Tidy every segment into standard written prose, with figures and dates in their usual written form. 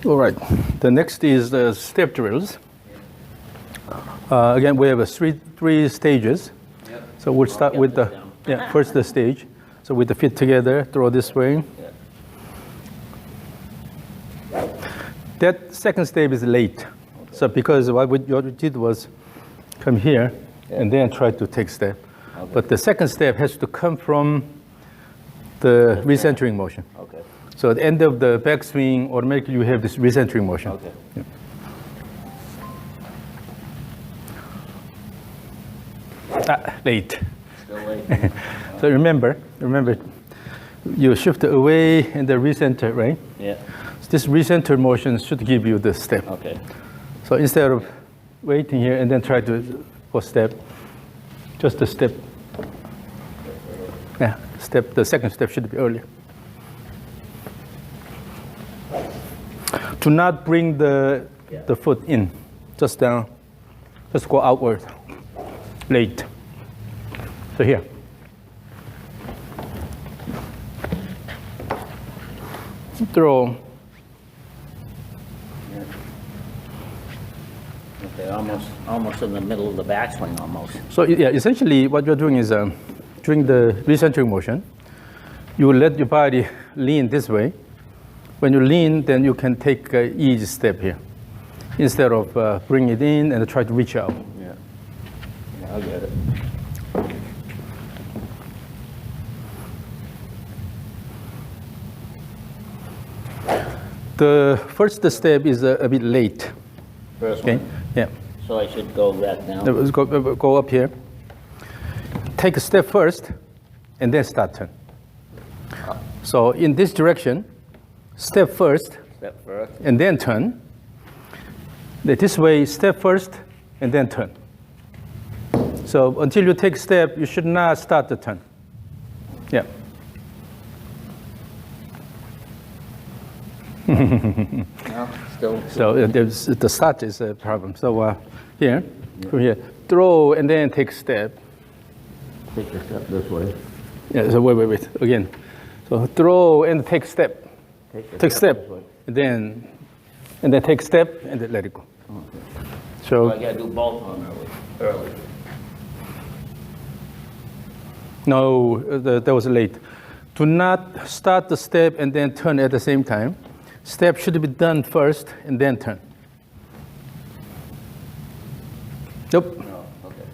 All right. The next is the step drills. Again, we have three stages. Yep. So we'll start with the first the stage. So with the feet together, throw this way. Yeah. That second step is late. Okay. So because what we did was come here and then try to take step. Okay. But the second step has to come from the recentering motion. Okay. So at the end of the backswing, automatically you have this recentering motion. Okay. Yeah. Late. Still late. So remember, you shift away and then recenter, right? Yeah. So this recenter motion should give you the step. Okay. So instead of waiting here and then try to go step, just a step. Yeah, step. The second step should be earlier. Do not bring the foot in, just down. Just go outward. Late. So here. Throw. Yeah. Okay, almost in the middle of the backswing, almost. So yeah, essentially what you're doing is during the recentering motion, you will let your body lean this way. When you lean, then you can take an easy step here, instead of bring it in and try to reach out. Yeah, I get it. The first step is a bit late. First Okay. one. Yeah. So I should go back now. Let's go up here. Take a step first, and then start turn. So in this direction, step first, Step first. and then turn. This way, step first, and then turn. So until you take step, you should not start the turn. Yeah. No, still. So the start is a problem. So here, from here, throw and then take step. Take a step this way. Yeah. So wait. Again. So throw and take step. Take step. This way. And then take step and then let it go. Okay. So I gotta do both on early. no, that was late. Do not start the step and then turn at the same time. Step should be done first and then turn. Nope. No, okay.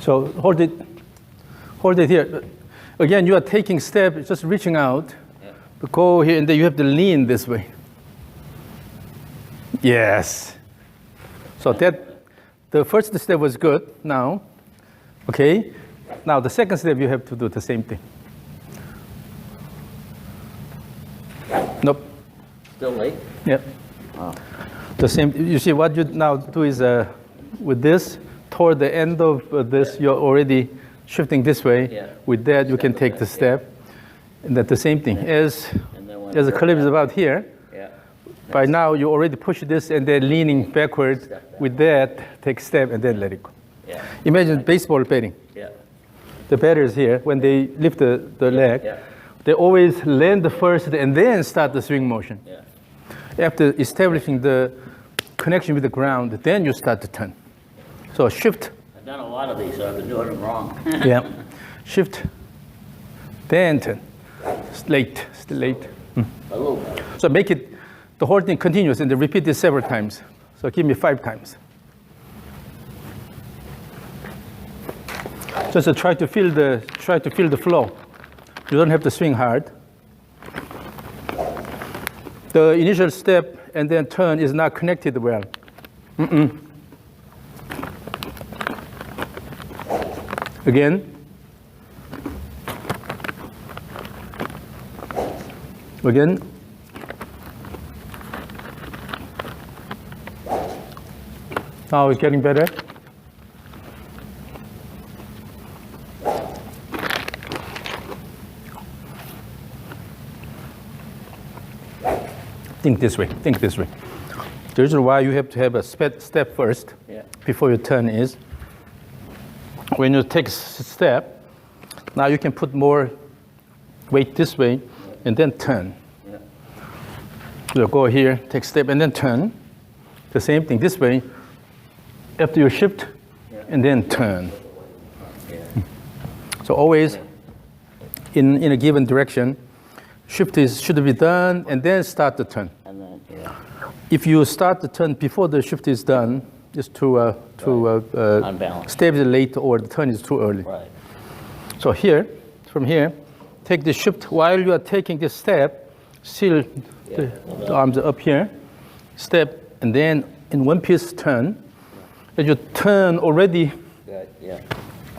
So hold it here. Again, you are taking step, just reaching out. Yeah. Go here and then you have to lean this way. Yes. So the first step was good. Now, okay. Now the second step you have to do the same thing. Nope. Still late? Yep. Oh. The same. You see what you now do is with this toward the end of this, you're already shifting this way. Yeah. With that, you can take the step, and that's the same thing. As the clip is about here. Yeah. By now, you already push this and then leaning backward. With that, take step and then let it go. Yeah. Imagine baseball batting. Yeah. The batters here, when they lift the leg, Yeah. they always land first and then start the swing motion. Yeah. After establishing the connection with the ground, then you start to turn. So shift. I've done a lot of these, so I've been doing them wrong. Yeah. Shift. Then turn. Still late. A little bit. So make it the whole thing continuous and then repeat this several times. So give me 5 times. Just try to feel the flow. You don't have to swing hard. The initial step and then turn is not connected well. Again. Now it's getting better. Think this way. The reason why you have to have a step first before you turn is when you take a step, now you can put more weight this way and then turn. So go here, take step, and then turn. The same thing this way. After you shift, and then turn. So always in a given direction, shift should be done, and then start the turn. And then, yeah. If you start the turn before the shift is done, it's too Unbalanced. step is late or the turn is too early. Right. So here, from here, take the shift while you are taking this step, still the arms are up here, step, and then in one piece turn. As you turn already,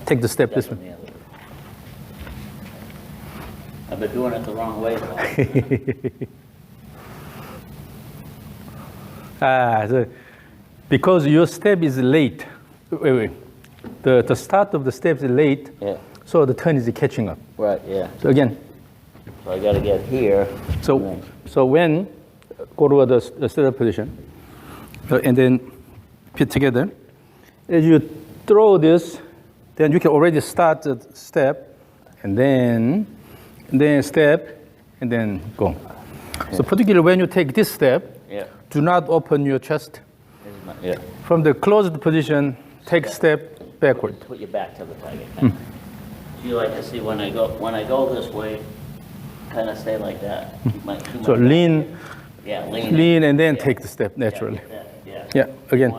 take the step this way. I've been doing it the wrong way. So because your step is late, wait. The start of the step is late, so the turn is catching up. Right, yeah. So again. So I got to get here. So when, go to the setup position, and then put together. As you throw this, then you can already start the step, and then step, and then go. So particularly when you take this step, do not open your chest. From the closed position, take step backward. Put your back to the target. You like to see when I go this way, kind of stay like that. So lean. Yeah, lean. Lean and then take the step naturally. Yeah, again.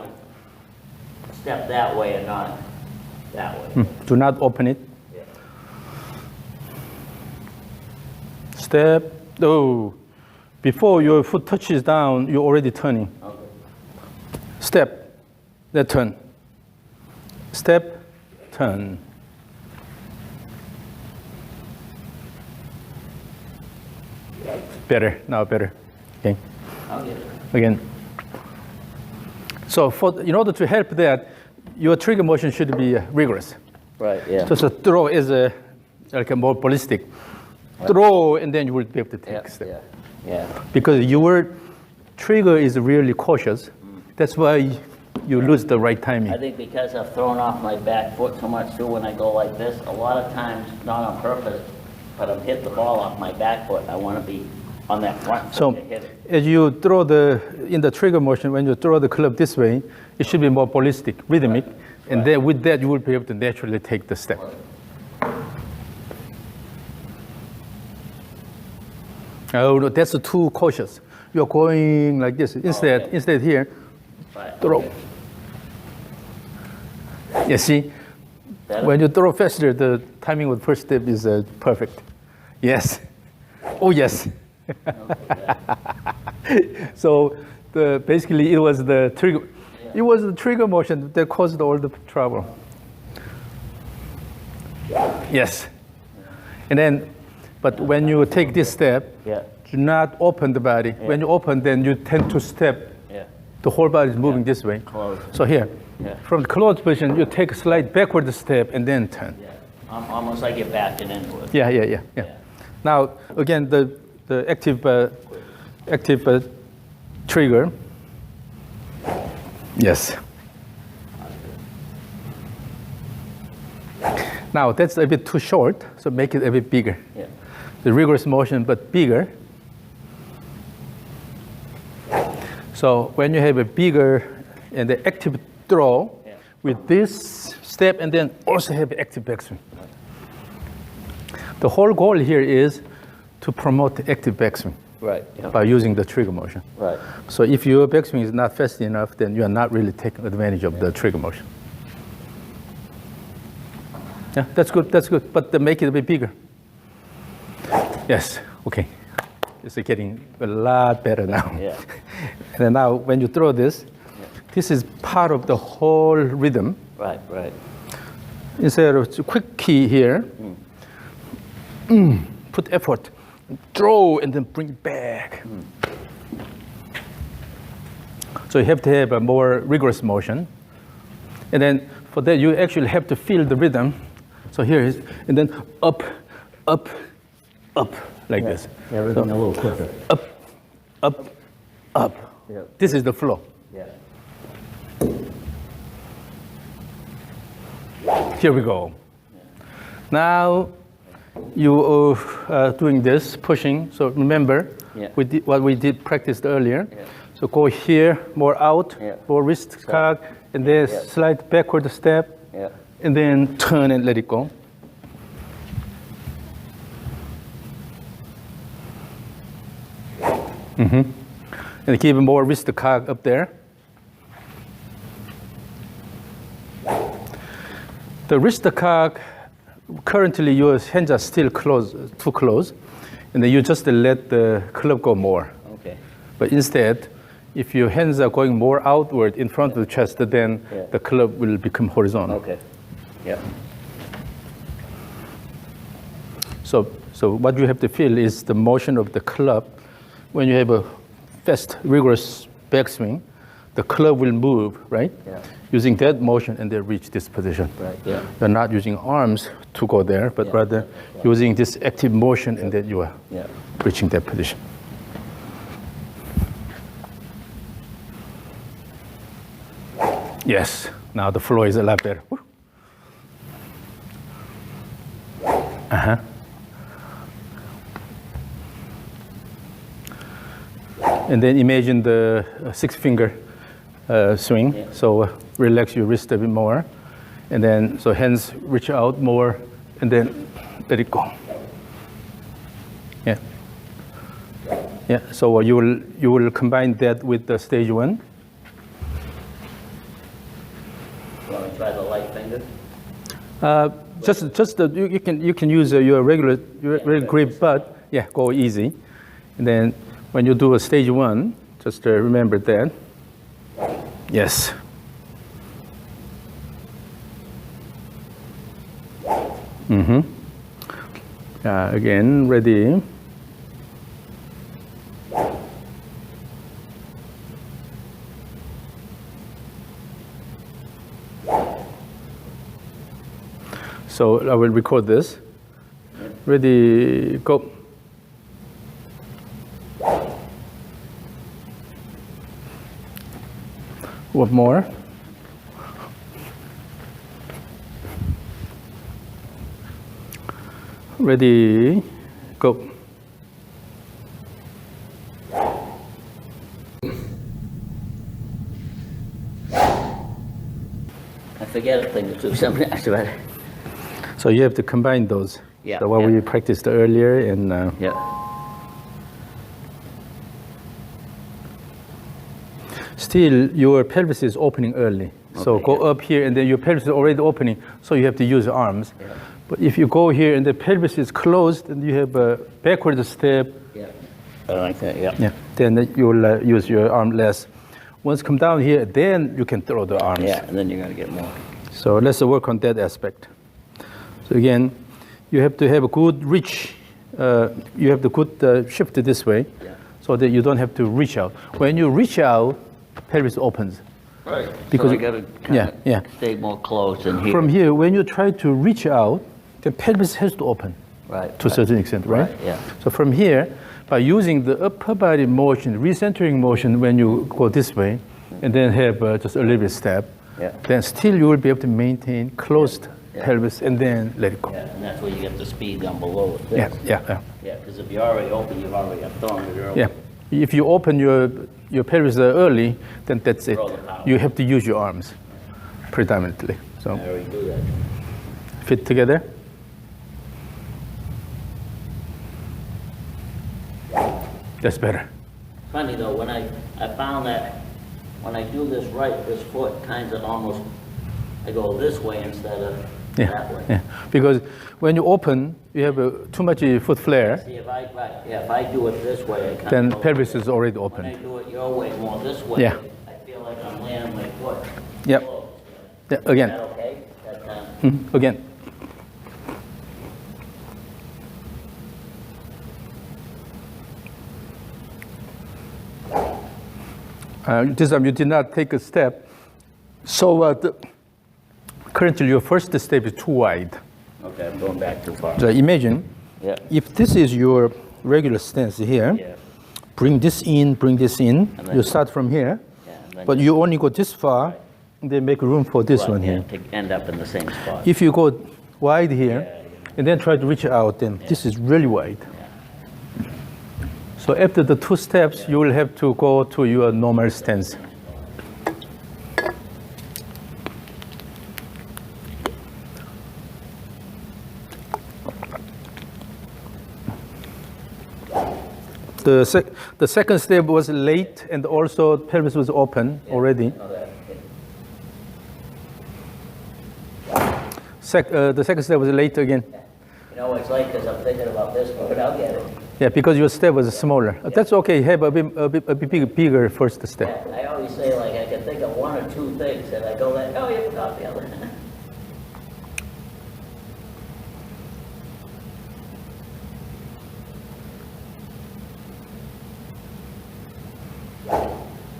Step that way and not that way. Do not open it. Step. Oh, before your foot touches down, you're already turning. Okay. Step. Then turn. Step. Turn. Better. Now better. Okay. I'll get it. Again. So in order to help that, your trigger motion should be rigorous. Right, yeah. So throw is like a more ballistic. Throw, and then you will be able to take step. Yeah. Because your trigger is really cautious. That's why you lose the right timing. I think because I've thrown off my back foot so much too when I go like this, a lot of times, not on purpose, but I'm hitting the ball off my back foot. I want to be on that front foot So to hit it. as you throw in the trigger motion, when you throw the club this way, it should be more ballistic, rhythmic, and then with that you will be able to naturally take the step. Oh no, that's too cautious. You're going like this. Instead here, throw. You see, when you throw faster, the timing of the first step is perfect. Yes. Oh yes. So basically it was the trigger. It was the trigger motion that caused all the trouble. Yes. And then, but when you take this step, do not open the body. When you open, then you tend to step. The whole body is moving this way. Close. So here, from the closed position, you take a slight backward step and then turn. Almost like you're backing into it. Yeah. Now, again, the active trigger. Yes. Now, that's a bit too short, so make it a bit bigger. The rigorous motion, but bigger. So when you have a bigger and the active throw with this step and then also have active backswing. The whole goal here is to promote the active backswing by using the trigger motion. So if your backswing is not fast enough, then you are not really taking advantage of the trigger motion. Yeah, that's good, but make it a bit bigger. Yes, okay. It's getting a lot better now. And then now when you throw this, this is part of the whole rhythm. Right. Instead of a quick key here, put effort, throw, and then bring it back. So you have to have a more rigorous motion. And then for that, you actually have to feel the rhythm. So here is, and then up, like this. Everything a little quicker. Up. This is the flow. Here we go. Now you are doing this, pushing. So remember, Yeah. what we did practiced earlier. Yeah. So go here, more out, Yeah. more wrist cock, and then Yeah. slide backward step, Yeah. and then turn and let it go. And keep more wrist cock up there. The wrist cock, currently your hands are still too close, and then you just let the club go more. Okay. But instead, if your hands are going more outward in front of the chest, then Yeah. the club will become horizontal. Okay. Yep. So what you have to feel is the motion of the club. When you have a fast, rigorous backswing, the club will move, right? Yeah. Using that motion and then reach this position. Right. Yeah. You're not using arms to go there, but Yeah. rather using this active motion and then you are Yeah. reaching that position. Yes, now the flow is a lot better. Woo. Uh-huh. And then imagine the six-finger swing. Yeah. So relax your wrist a bit more. And then, so hands reach out more, and then let it go. Yeah. Yeah, so you will combine that with the stage one. Want to try the light finger? You can use your regular grip, but yeah, go easy. And then when you do a stage one, just remember that. Yes. Again, ready. So I will record this. Ready, go. One more. Ready, go. I forget a thing or two sometimes, right? So you have to combine those. Yeah, So what yeah. we practiced earlier and Yeah. still your pelvis is opening early. So Okay, go yeah. up here and then your pelvis is already opening, so you have to use your arms. Yeah. But if you go here and the pelvis is closed and you have a backward step, Yeah. I like that, yeah. yeah, then you will use your arm less. Once come down here, then you can throw the arms. Yeah, and then you're going to get more. So let's work on that aspect. So again, you have to have a good reach. You have to good shift this way, Yeah. so that you don't have to reach out. When you reach out, pelvis opens. Right. Because so I it- got to yeah, yeah. stay more close in here. From here, when you try to reach out, the pelvis has to open Right. to a certain extent, right? Yeah. So from here, by using the upper body motion, recentering motion when you go this way, and then have just a little bit step, Yeah. then still you will be able to maintain closed Yeah. pelvis and then let it go. Yeah, and that's where you get the speed down below with this. Yeah, yeah, yeah. Yeah, because if you're already open, you've already got thrown it early. Yeah. If you open your pelvis early, then that's it. Throw the power. You have to use your arms predominantly. I So already do that. fit together. That's better. Funny though, when I found that when I do this right, this foot kind of almost, I go this way instead of Yeah, that way. yeah. Because when you open, you have too much foot flare, See, if I do it this way, I kind then of. pelvis is already When I open. do it your way, more this way. Yeah. I feel like I'm landing my foot. Yep. close. Yeah, Is again. that okay? Again. This time you did not take a step. So currently your first step is too wide. Okay, I'm going back too far. So imagine Yeah. if this is your regular stance here, Yeah. bring this in, And then- you start from here, Yeah, and then but you only go this far, and then make room for this Right, one yeah, here. to end up in the same spot. If you go wide here, Yeah, and then try to reach out, then this is really wide. So after the 2 steps, you will have to go to your normal stance. The second step was late, and also pelvis was open already. The second step was late again. You know, it's like because I'm thinking about this, but I'll get it. Yeah, because your step was smaller. That's okay. Have a bit bigger first step. Yeah, I always say, like, I can think of 1 or 2 things, and I go like, oh, you forgot the other.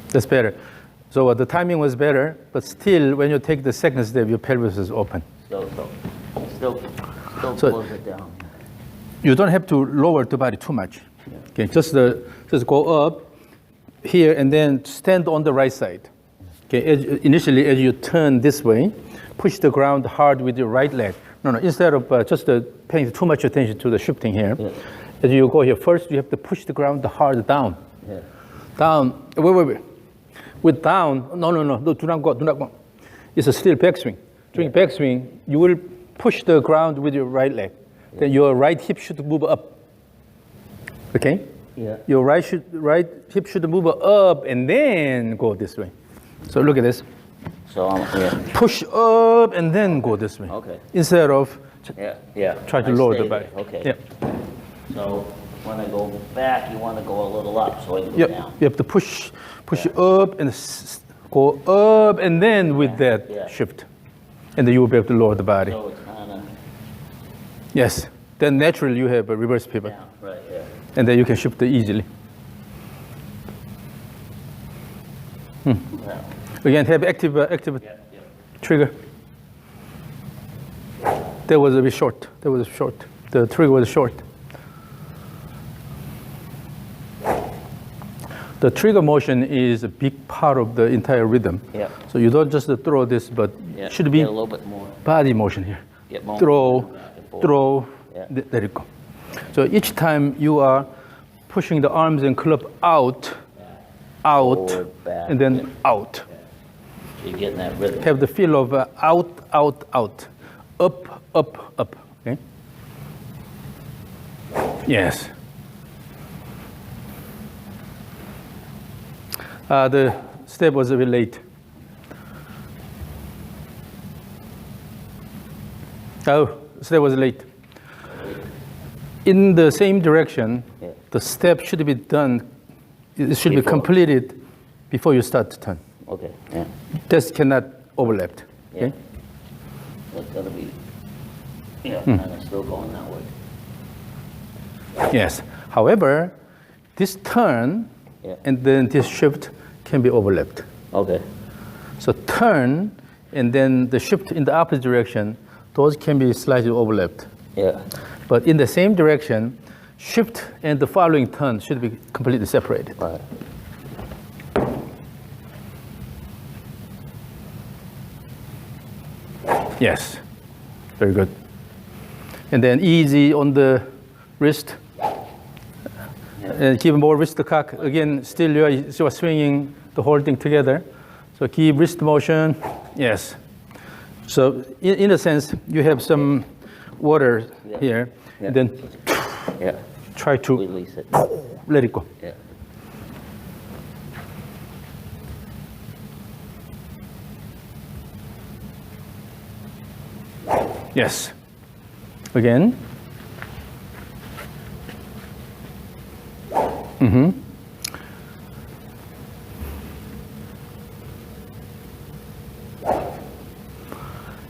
That's better. So the timing was better, but still, when you take the second step, your pelvis is open. Still So- close it down. You don't have to lower the body too much. Okay, just go up here and then stand on the right side. Okay, initially as you turn this way, push the ground hard with your right leg. No, instead of just paying too much attention to the shifting here, as you go here, first you have to push the ground hard down. Yeah. Down, wait. With down, no, do not go. It's a still backswing. During backswing, you will push the ground with your right leg. Then your right hip should move up. Okay? Yeah. Your right hip should move up and then go this way. So look at this. So Push up and then go this way. Okay. Instead of try to I lower stay the body. there. Okay. Yeah. So when I go back, you want to go a little up, so I can go down. You have to push up and go up and then with that shift. And then you will be able to lower the body. So it's kind of Yes. Then naturally you have a reverse pivot. down, right, yeah. And then you can shift it easily. Yeah. Again, have active trigger. That was a bit short. The trigger was short. The trigger motion is a big part of the entire rhythm. Yeah. So you don't just throw this, but should be Get a little bit more. body motion here. Get more Throw, back and forth. throw, Yeah. there you go. So each time you are pushing the arms and club out, Forward, back, and then out. So you're getting that rhythm. Have the feel of out, up, okay? Yes. The step was a bit late. Oh, step was late. In the same direction, the step should be done, it should be completed before you start to turn. Okay, yeah. This cannot overlap. Yeah. Okay? That's got to be, kind of still going that way. Yes. However, this turn and then this shift can be overlapped. Okay. So turn and then the shift in the opposite direction, those can be slightly overlapped. Yeah. But in the same direction, shift and the following turn should be completely separated. Right. Yes. Very good. And then easy on the wrist. And keep more wrist cock. Again, still you are swinging the whole thing together. So keep wrist motion. Yes. So in a sense, you have some water here. And then try to Release it. let it go. Yeah. Yes. Again.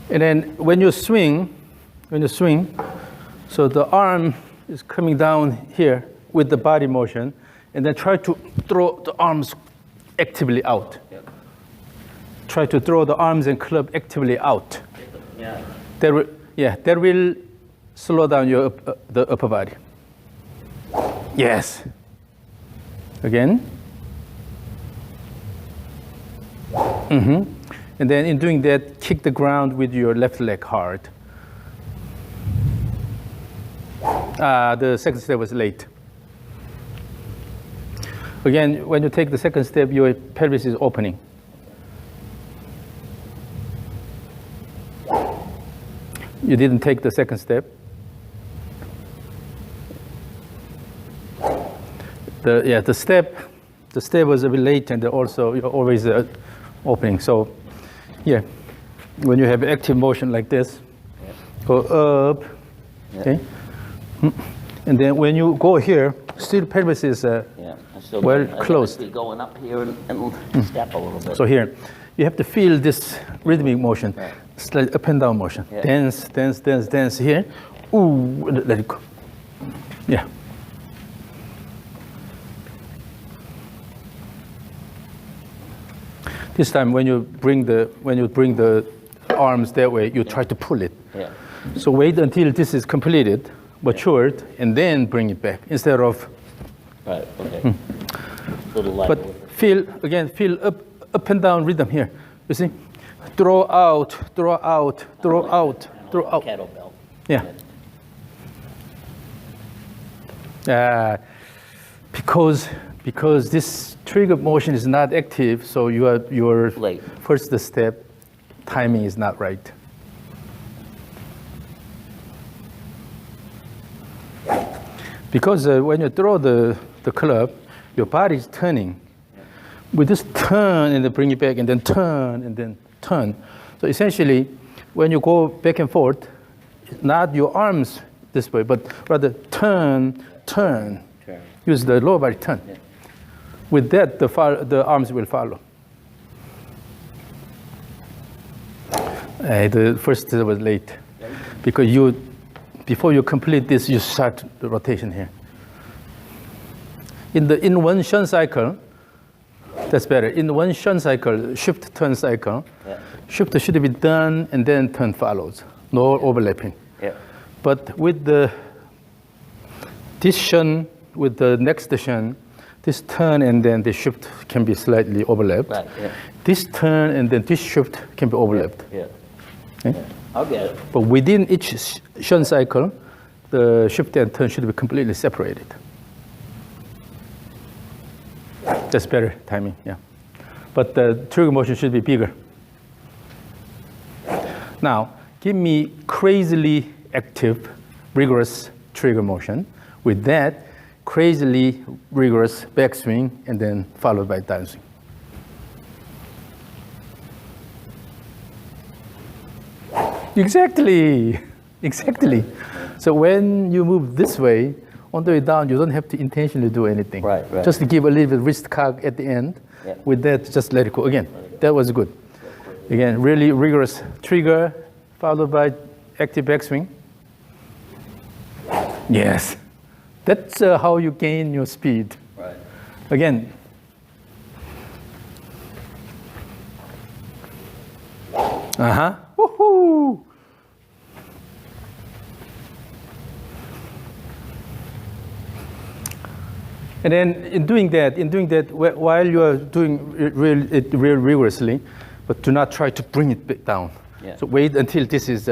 And then when you swing, so the arm is coming down here with the body motion, and then try to throw the arms actively out. Try to throw the arms and club actively out. Yeah. That will slow down your the upper body. Yes. Again. And then in doing that, kick the ground with your left leg hard. The second step was late. Again, when you take the second step, your pelvis is opening. You didn't take the second step. The step was a bit late, and also you're always opening. So, yeah, when you have active motion like this, go up, okay, and then when you go here, still pelvis is well closed. Be going up here and step a little bit. So here, you have to feel this rhythmic motion, slight up and down motion. Dance, dance, dance, dance here. Ooh, let it go. Yeah. This time, when you bring the arms that way, you try to pull it. Yeah. So wait until this is completed, matured, and then bring it back instead of. Right. Okay. Little light. But feel up and down rhythm here. You see, throw out, throw out, throw out, throw out. Kettlebell. Yeah. Because this trigger motion is not active, so your late. First step timing is not right. Because when you throw the club, your body is turning. With this turn and then bring it back, and then turn and then turn. So essentially, when you go back and forth, not your arms this way, but rather turn. Use the lower body turn. Yeah. With that, the arms will follow. The first was late, because before you complete this, you start the rotation here. In one shun cycle, that's better. In one shun cycle, shift turn cycle, shift should be done and then turn follows. No overlapping. Yeah. But with this shun, with the next shun, this turn and then the shift can be slightly overlapped. Right, yeah. This turn and then this shift can be overlapped. Yeah. Okay? Yeah. I'll get it. But within each shun cycle, the shift and turn should be completely separated. That's better timing, yeah. But the trigger motion should be bigger. Now, give me crazily active, rigorous trigger motion. With that, crazily rigorous backswing, and then followed by downswing. Exactly. So when you move this way, on the way down, you don't have to intentionally do anything. Right. Just to give a little bit wrist cock at the end. Yeah. With that, just let it go. Again, that was good. Again, really rigorous trigger, followed by active backswing. Yes. That's how you gain your speed. Right. Again. Woohoo! And then in doing that, while you are doing it real rigorously, but do not try to bring it back down. Yeah. So wait until this is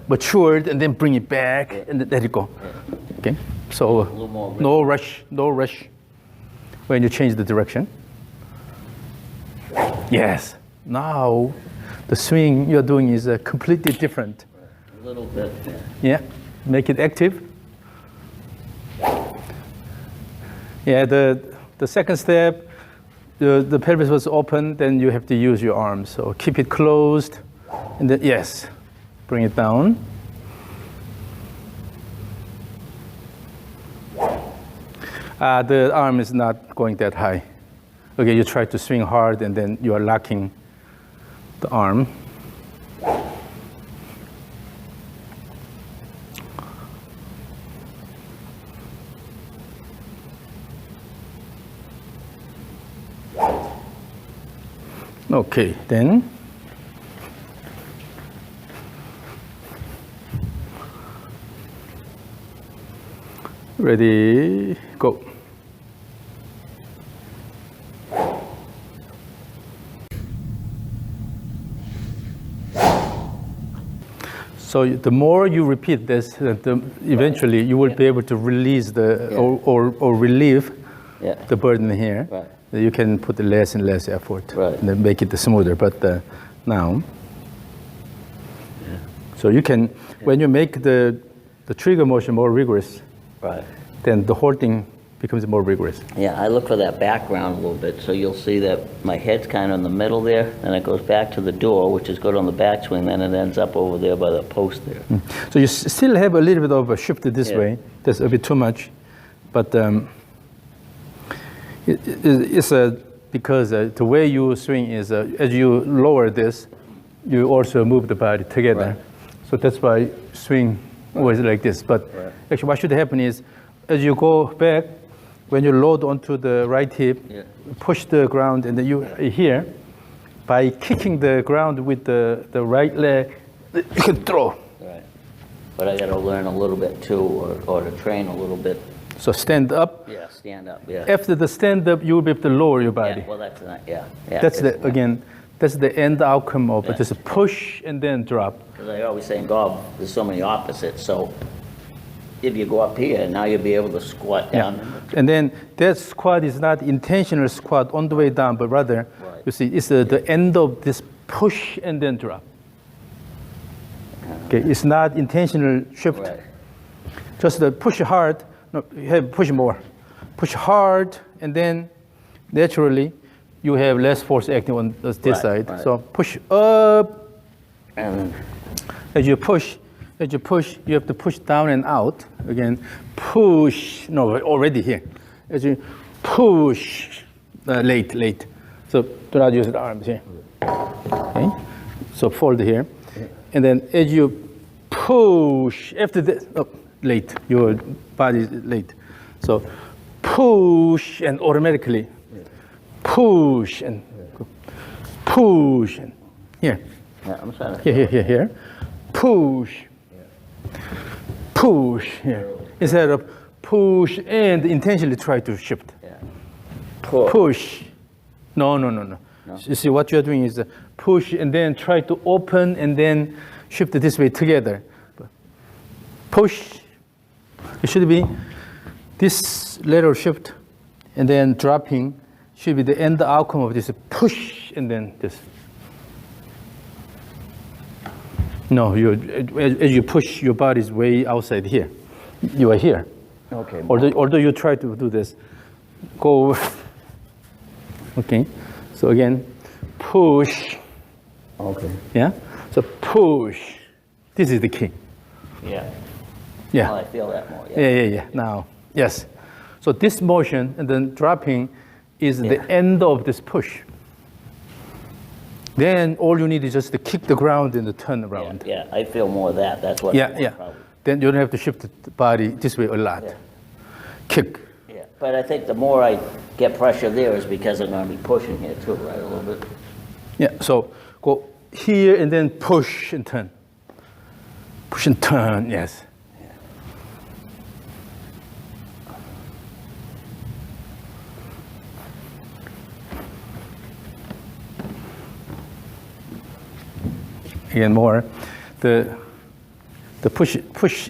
matured, and then bring it back, and then let it go. Yeah. Okay. So no rush. When you change the direction. Yes. Now, the swing you're doing is completely different. A little bit. Yeah. Make it active. Yeah. The second step, the pelvis was open. Then you have to use your arms. So keep it closed, and then bring it down. The arm is not going that high. Okay, you try to swing hard, and then you are locking the arm. Okay, then. Ready, go. So the more you repeat this, eventually you will be able to release or relieve the burden here, Right. you can put less and less effort Right. and then make it smoother. But now, so you can, when you make the trigger motion more rigorous, Right. then the whole thing becomes more rigorous. Yeah, I look for that background a little bit, so you'll see that my head's kind of in the middle there, and it goes back to the door, which is good on the backswing, then it ends up over there by the post there. So you still have a little bit of a shift this Yeah. way. That's a bit too much, but it's because the way you swing is as you lower this, you also move the body together. Right. So that's why swing always like this. But Right. actually, what should happen is as you go back, when you load onto the right hip, Yeah. push the ground, and then you here, by kicking the ground with the right leg, you can throw. Right. But I gotta learn a little bit too, or to train a little bit. So stand up. Yeah, stand up, yeah. After the stand up, you will be able to lower your body. Yeah, well, that's not, yeah. Yeah, That's that's the end outcome of Yeah. it. Just push and then drop. Because I always say in golf, there's so many opposites, so if you go up here, now you'll be able to squat down. And then that squat is not intentional squat on the way down, but rather, Right. you see, it's the end of this push and then drop. Okay, it's not intentional shift. Right. Just the push hard. No, you have push more. Push hard, and then naturally, you have less force acting on this Right, side. right. So push up. And As you push, you have to push down and out. Again, push. No, already here. As you push, late. So do not use the arms here. Okay. So fold here, and then as you push after this, late. Your body is late. So push and automatically push and push and here. yeah, I'm trying to. Here. Push. Push here. Instead of push and intentionally try to shift. Yeah. Push. Push. No. You see what you're doing is push and then try to open and then shift it this way together. Push. It should be this lateral shift and then dropping should be the end outcome of this push and then this. No, as you push, your body is way outside here. You are here. Okay. Although you try to do this, go. Okay. So again, push. Okay. Yeah. So push. This is the key. Yeah. Yeah. Well, I feel that more. Yeah. Yeah. Now, yes. So this motion and then dropping is Yeah. the end of this push. Then all you need is just to kick the ground and the turn around. Yeah, I feel more of that. That's what. Yeah. I want, probably. Then you don't have to shift the body this way a lot. Yeah. Kick. Yeah, but I think the more I get pressure there is because I'm going to be pushing here too, right, a little bit. Yeah. So go here and then push and turn. Push and turn. Yes. Again, more. The push,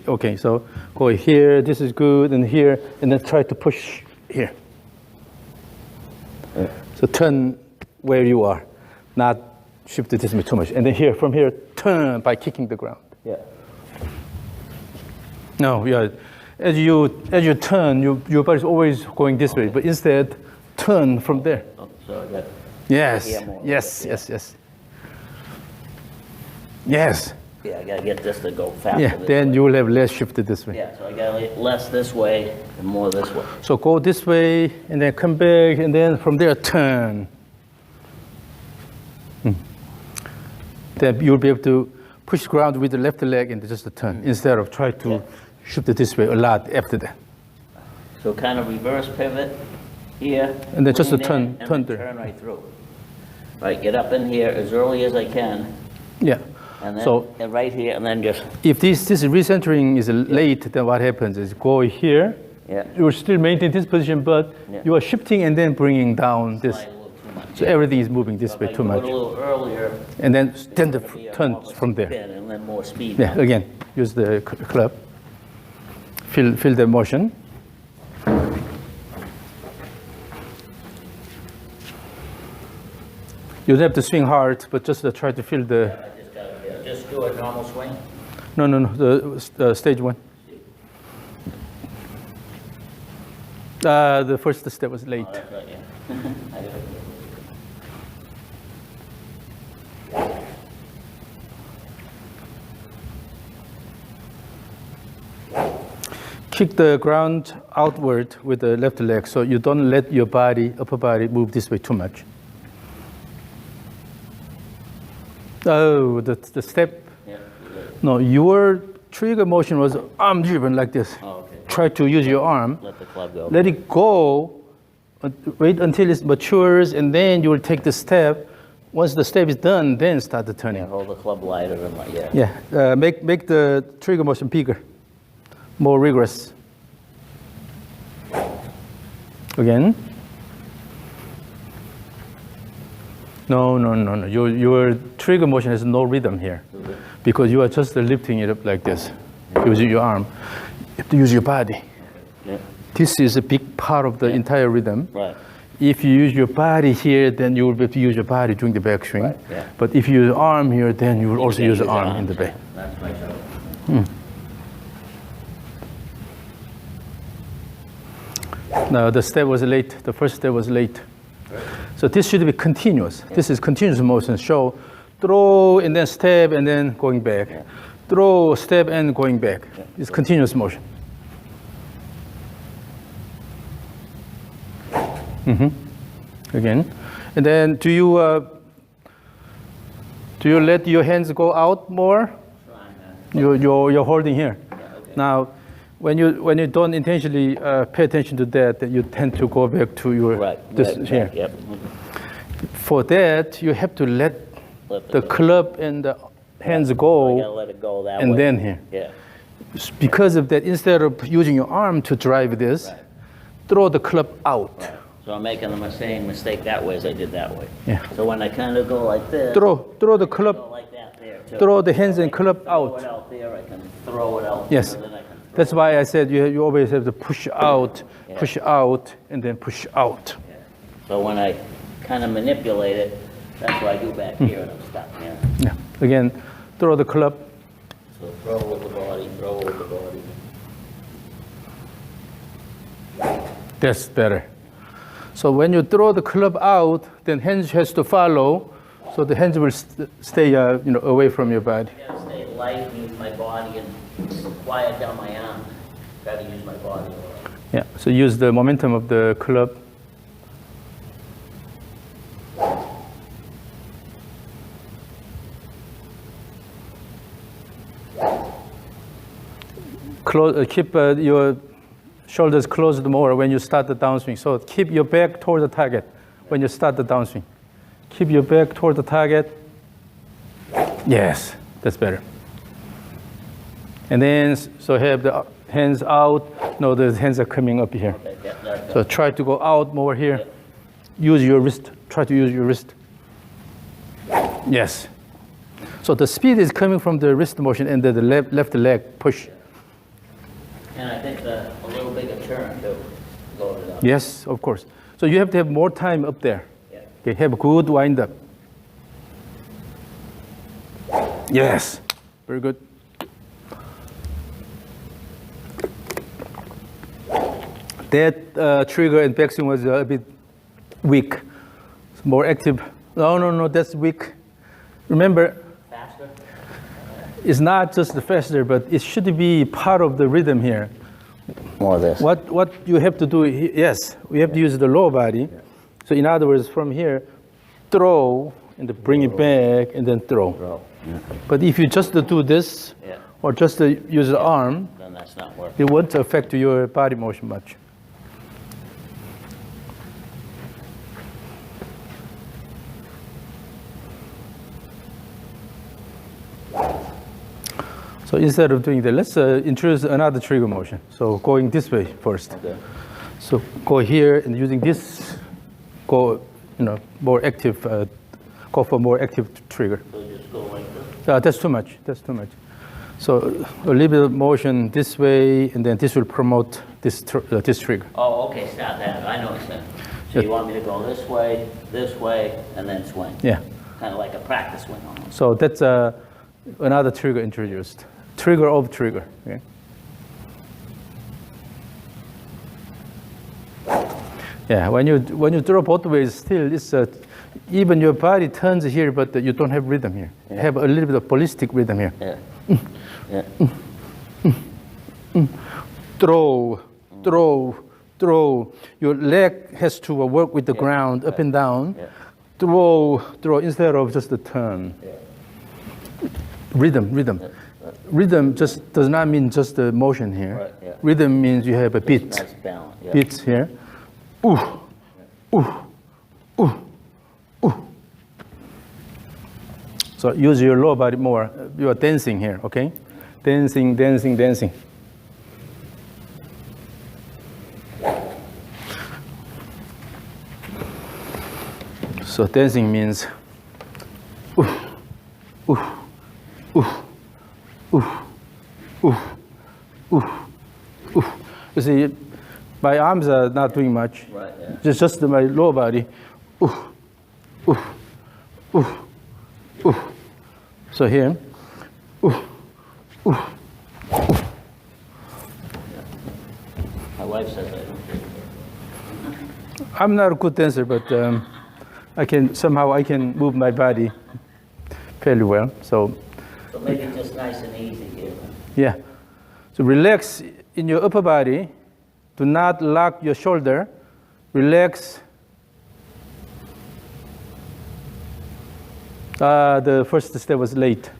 okay, so go here, this is good, and here, and then try to push here. So turn where you are, not shift it this way too much. And then here, from here, turn by kicking the ground. Yeah. No, yeah, as you turn, your body's always going this way, but instead, turn from there. Oh, so I got. Yes, Here more. yes. Yes. Yeah, I got to get this to go faster. Yeah, this then way. you will have less shifted this way. Yeah, so I got less this way and more this way. So go this way, and then come back, and then from there, turn. Then you'll be able to push ground with the left leg and just a turn, instead of try to shift it this way a lot after that. So kind of reverse pivot here. And then just lean a turn- in, and turn then there. turn right through. Right, get up in here as early as I can, Yeah. and then So and right here, and then just, if this recentering is late, then what happens is go here. yeah. You will still maintain this position, but Yeah. you are shifting and then bringing down this. Slide a little too much. So everything is moving this If way I too do it much. a little earlier, And then then the it'll be a turn more of a from there. spin and then more speed. Yeah, again, use the club. Feel the motion. You don't have to swing hard, but just try to feel the. I just gotta just do a normal swing. No, the stage one. The first step was late. Oh, that's right, yeah. I gotta- Kick the ground outward with the left leg, so you don't let your body, upper body, move this way too much. Oh, the step. Yeah. No, your trigger motion was arm driven like this. Oh, okay. Try to use your arm. Let the club go. Let it go. Wait until it matures, and then you will take the step. Once the step is done, then start the turning. Yeah, hold the club lighter and like, yeah. Yeah, make the trigger motion bigger, more rigorous. Again. No. Your trigger motion has no rhythm here because you are just lifting it up like this, using your arm. You have to use your body. Yeah. This is a big part of the entire rhythm. Right. If you use your body here, then you will be able to use your body during the backswing. Right, yeah. But if you use arm here, then you will also can't use the use arm arms, in the back. That's my job. Now the step was late. The first step was late. So this should be continuous. This is continuous motion. So throw and then step and then going back. Yeah. Throw, step and going back. Yeah. It's continuous motion. Again. And then do you let your hands go out more? You're holding here. Yeah, okay. Now, when you don't intentionally pay attention to that, then you tend to go back to your this here. Back, yep. For that, you have to let Let the club and the hands go, You gotta let it go that and way. then here. Yeah. Because of that, instead of using your arm to drive this, Right. throw the club out. Right. So I'm making the same mistake that way as I did that way. Yeah. So when I kind of go like this. Throw the go club, like that there too. throw the hands and club Throw it out. out there, I can throw it out. Yes. there, then I can throw That's why I said you always have to push out, and then push out. it. So when I kind of manipulate it, that's what I do back here and I'm stuck, yeah. Yeah. Again, throw the club. So throw with the body, throw with the body. That's better. So when you throw the club out, then hands has to follow, so the hands will stay away from your body. I gotta stay light, use my body and quiet down my arms. Gotta use my body a lot. Yeah. So use the momentum of the club. Keep your shoulders closed more when you start the downswing. So keep your back toward the target when you start the downswing. Keep your back toward the target. Yes, that's better. And then, so have the hands out. No, the hands are coming up here. Okay, yeah, that's So try to go out more here. Use your wrist. Try to use your wrist. Yes. So the speed is coming from the wrist motion and the left leg push. And I think a little bigger turn too, load it up. Yes, of course. So you have to have more time up there. Yeah. Okay, have a good wind up. Yes, very good. That trigger and backswing was a bit weak. It's more active. No, that's weak. Remember, Faster? it's not just the faster, but it should be part of the rhythm here. More of this. What you have to do, yes, we have to use the lower body. So in other words, from here, throw, and then bring it back, and then throw. Throw. Yeah. But if you just do this, Yeah. or just use the arm, Then that's not working. it won't affect your body motion much. So instead of doing that, let's introduce another trigger motion. So going this way first. Okay. So go here and using this, go, more active, go for more active trigger. So just go like this. That's too much. That's too much. So a little bit of motion this way, and then this will promote this trigger. Oh, okay, stop that. I know what you're saying. So you want me to go this way, and then swing? Yeah. Kind of like a practice swing almost. So that's another trigger introduced. Trigger of trigger. Okay? Yeah, when you throw both ways, still it's even your body turns here, but you don't have rhythm here. You have a little bit of ballistic rhythm here. Yeah. Yeah. Throw, throw, throw. Your leg has to work with the ground, up and down. Yeah. Throw, throw, instead of just a turn. Yeah. Rhythm, rhythm. Rhythm just does not mean just the motion here. Right, yeah. Rhythm means you have a beat. Nice balance. Yeah. Beats here. Ooh, ooh, ooh, ooh. So use your lower body more. You are dancing here, okay? Dancing, dancing, dancing. So dancing means ooh, ooh, ooh, ooh, ooh, ooh, ooh. You see, my arms are not doing much. Right, yeah. Just my lower body. Ooh, ooh, ooh, ooh. So here, ooh, ooh. My wife says I don't do it. I'm not a good dancer, but I can move my body fairly well. So make it just nice and easy here. yeah. So relax in your upper body. Do not lock your shoulder. Relax. The first step was late.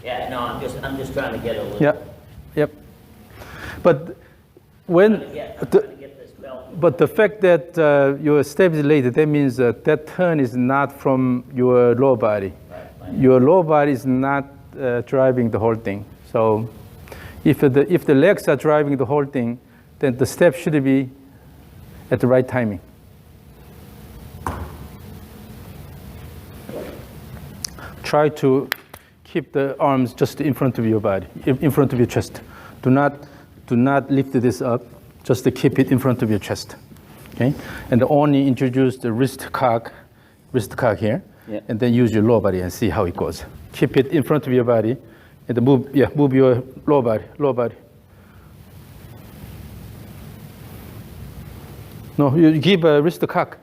Yeah, no, I'm just trying to get a little. Yep, yep. But when I'm trying to get this belt. but the fact that your step is late, that means that turn is not from your lower body. Right. Your lower body is not driving the whole thing. So if the legs are driving the whole thing, then the step should be at the right timing. Try to keep the arms just in front of your body, in front of your chest. Do not lift this up, just to keep it in front of your chest. Okay? And only introduce the wrist cock here, and then use your lower body and see how it goes. Keep it in front of your body, and move your lower body. No, you give a wrist cock.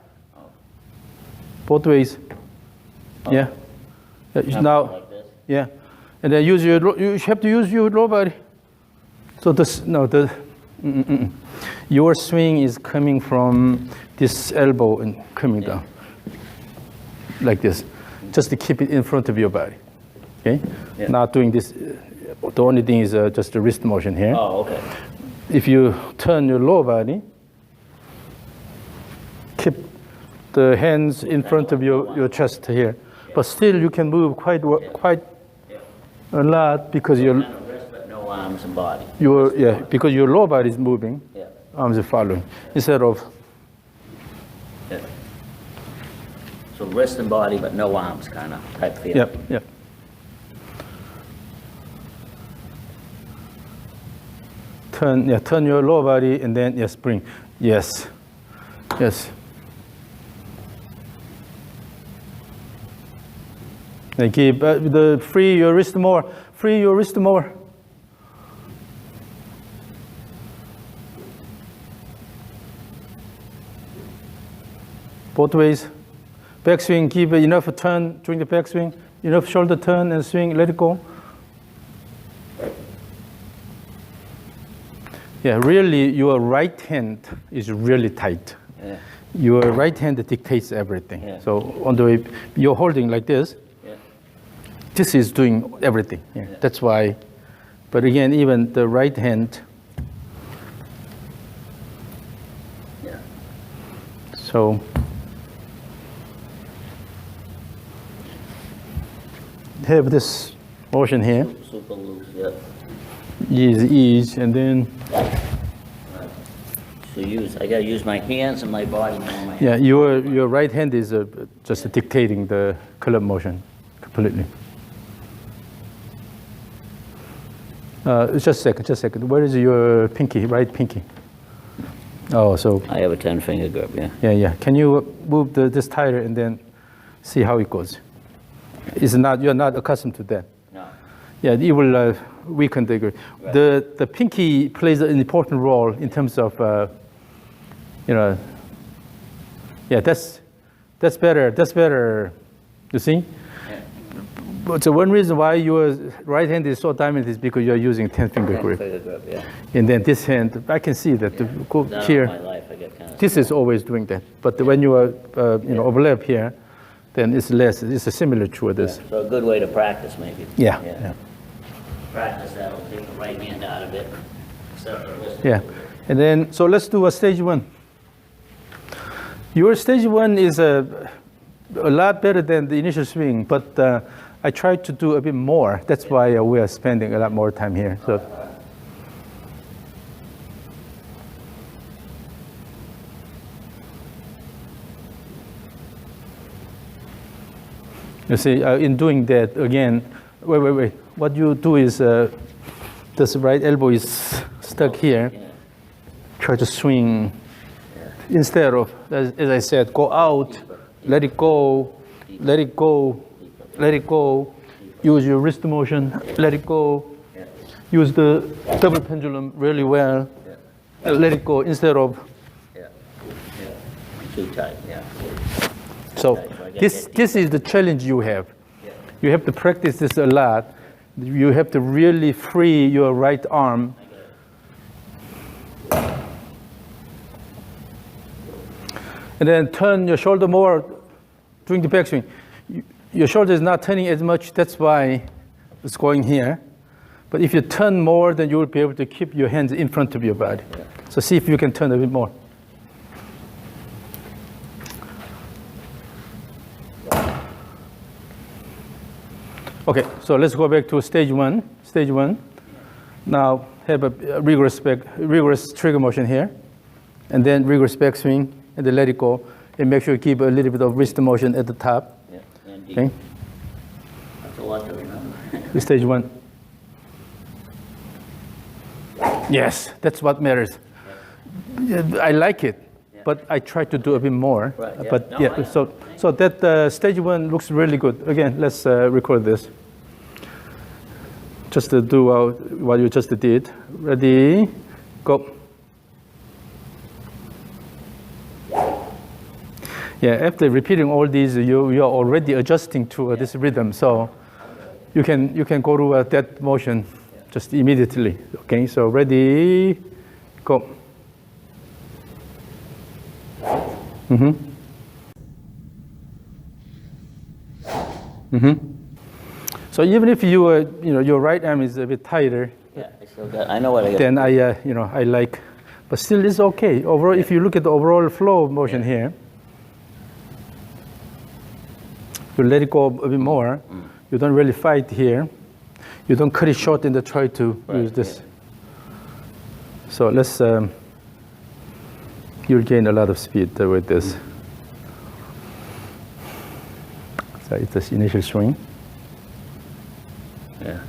Both ways. Yeah. Now, Like this. yeah. And then you have to use your lower body. So your swing is coming from this elbow and coming down. Like this. Just to keep it in front of your body. Okay? Yeah. Not doing this. The only thing is just the wrist motion here. Oh, okay. If you turn your lower body, keep the hands in front of your chest here. But still you can move quite a lot because Kind of wrist, but no arms and body. because your lower body is moving, Yeah. arms are following. Instead of Yeah. So wrist and body, but no arms, kind of type feel. Yep. Turn your lower body and then bring. Yes. And keep free your wrist more. Free your wrist more. Both ways. Backswing, give enough turn during the backswing, enough shoulder turn and swing, let it go. Yeah, really, your right hand is really tight. Yeah. Your right hand dictates everything. Yeah. So on the way, you're holding like this. Yeah. This is doing everything. Yeah. That's why. But again, even the right hand. Yeah. So have this motion here. Super loose, yeah. Ease, and then So I gotta use my hands and my body more. My yeah, your right hand is just dictating the club motion completely. Just a second. Where is your pinky? Right pinky. Oh, so I have a 10-finger grip, yeah. yeah. Can you move this tighter and then see how it goes? You're not accustomed to that. No. Yeah, it will weaken the grip. Right. The pinky plays an important role in terms of, yeah, that's better. That's better. You see? Yeah. But so one reason why your right hand is so dominant is because you're using 10-finger grip. 10-finger grip, yeah. And then this hand, I can see that. Yeah. Go Not here. all my life, I get kind of This is always doing that. But when you are, overlap here, then it's less. It's similar to this. So a good way to practice, maybe. Yeah. Practice that'll take the right hand out of it. Yeah. And then, so let's do a stage 1. Your stage 1 is a lot better than the initial swing, but I tried to do a bit more. That's why we are spending a lot more time here. So. You see, in doing that, again, wait. What you do is, this right elbow is stuck here. Try to swing. Instead of, as I said, go out, let it go, let it go, let it go. Use your wrist motion, let it go. Use the double pendulum really well. Let it go instead of. Too tight, yeah. So this is the challenge you have. You have to practice this a lot. You have to really free your right arm. And then turn your shoulder more during the backswing. Your shoulder is not turning as much, that's why it's going here. But if you turn more, then you will be able to keep your hands in front of your body. So see if you can turn a bit more. Okay, so let's go back to stage 1. Stage 1. Now have a rigorous trigger motion here, and then rigorous backswing, and then let it go, and make sure you keep a little bit of wrist motion at the top. Yeah, and deep. Okay. That's a lot to remember. Stage 1. Yes, that's what matters. I like it, but I try to do a bit more. Right, yeah. But No, yeah, so that stage 1 looks really good. Again, let's record this. Just to do what you just did. Ready, go. Yeah, after repeating all these, you are already adjusting to this rhythm. So you can go to that motion just immediately. Okay, so ready, go. So even if your right arm is a bit tighter, Yeah, I still got. I know what I got. then I like, but still it's okay. Overall, if you look at the overall flow of motion here, you let it go a bit more. You don't really fight here. You don't cut it short and then try to use this. So let's. You'll gain a lot of speed with this. So it's this initial swing. Yeah.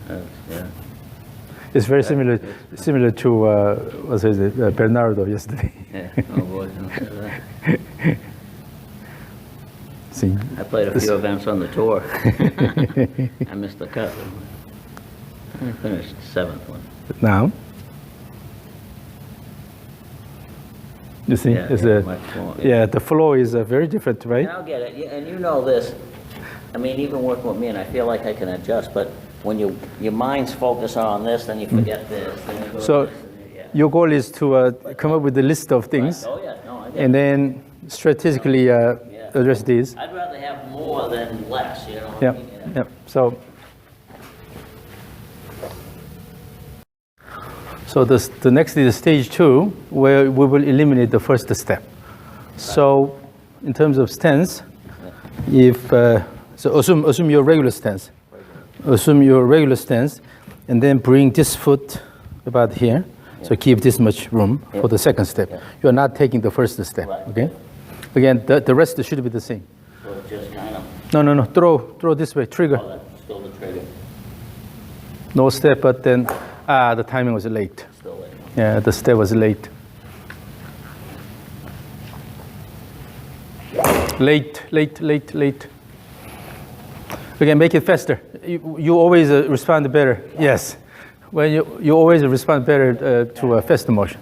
It's very similar to what was it, Bernardo yesterday. Yeah. Oh boy. See, I played a few events on the tour. I missed the cut. I finished the 7th one. But now, you see, Yeah, much more, the flow is very different, right? And I'll get it. And you know this. I mean, even working with me, and I feel like I can adjust, but when your mind's focused on this, then you forget this. Then you go So to this, and yeah. your goal is to come up with a list of things, Oh yeah, no, I get and it. then strategically address these. I'd rather have more than less, you know what I Yeah, mean? yeah. So the next is stage 2, where we will eliminate the first step. So in terms of stance, if so assume your regular stance. Assume your regular stance, and then bring this foot about here. So keep this much room for the second step. You are not taking the first step. Right. Okay. Again, the rest should be the same. So it's just kind of, No. Throw this way. Trigger. oh, that's still the trigger. No step, but then the timing was late. Still there. Yeah, the step was late. Late. Again, make it faster. You always respond better. Yes. When you always respond better to a faster motion.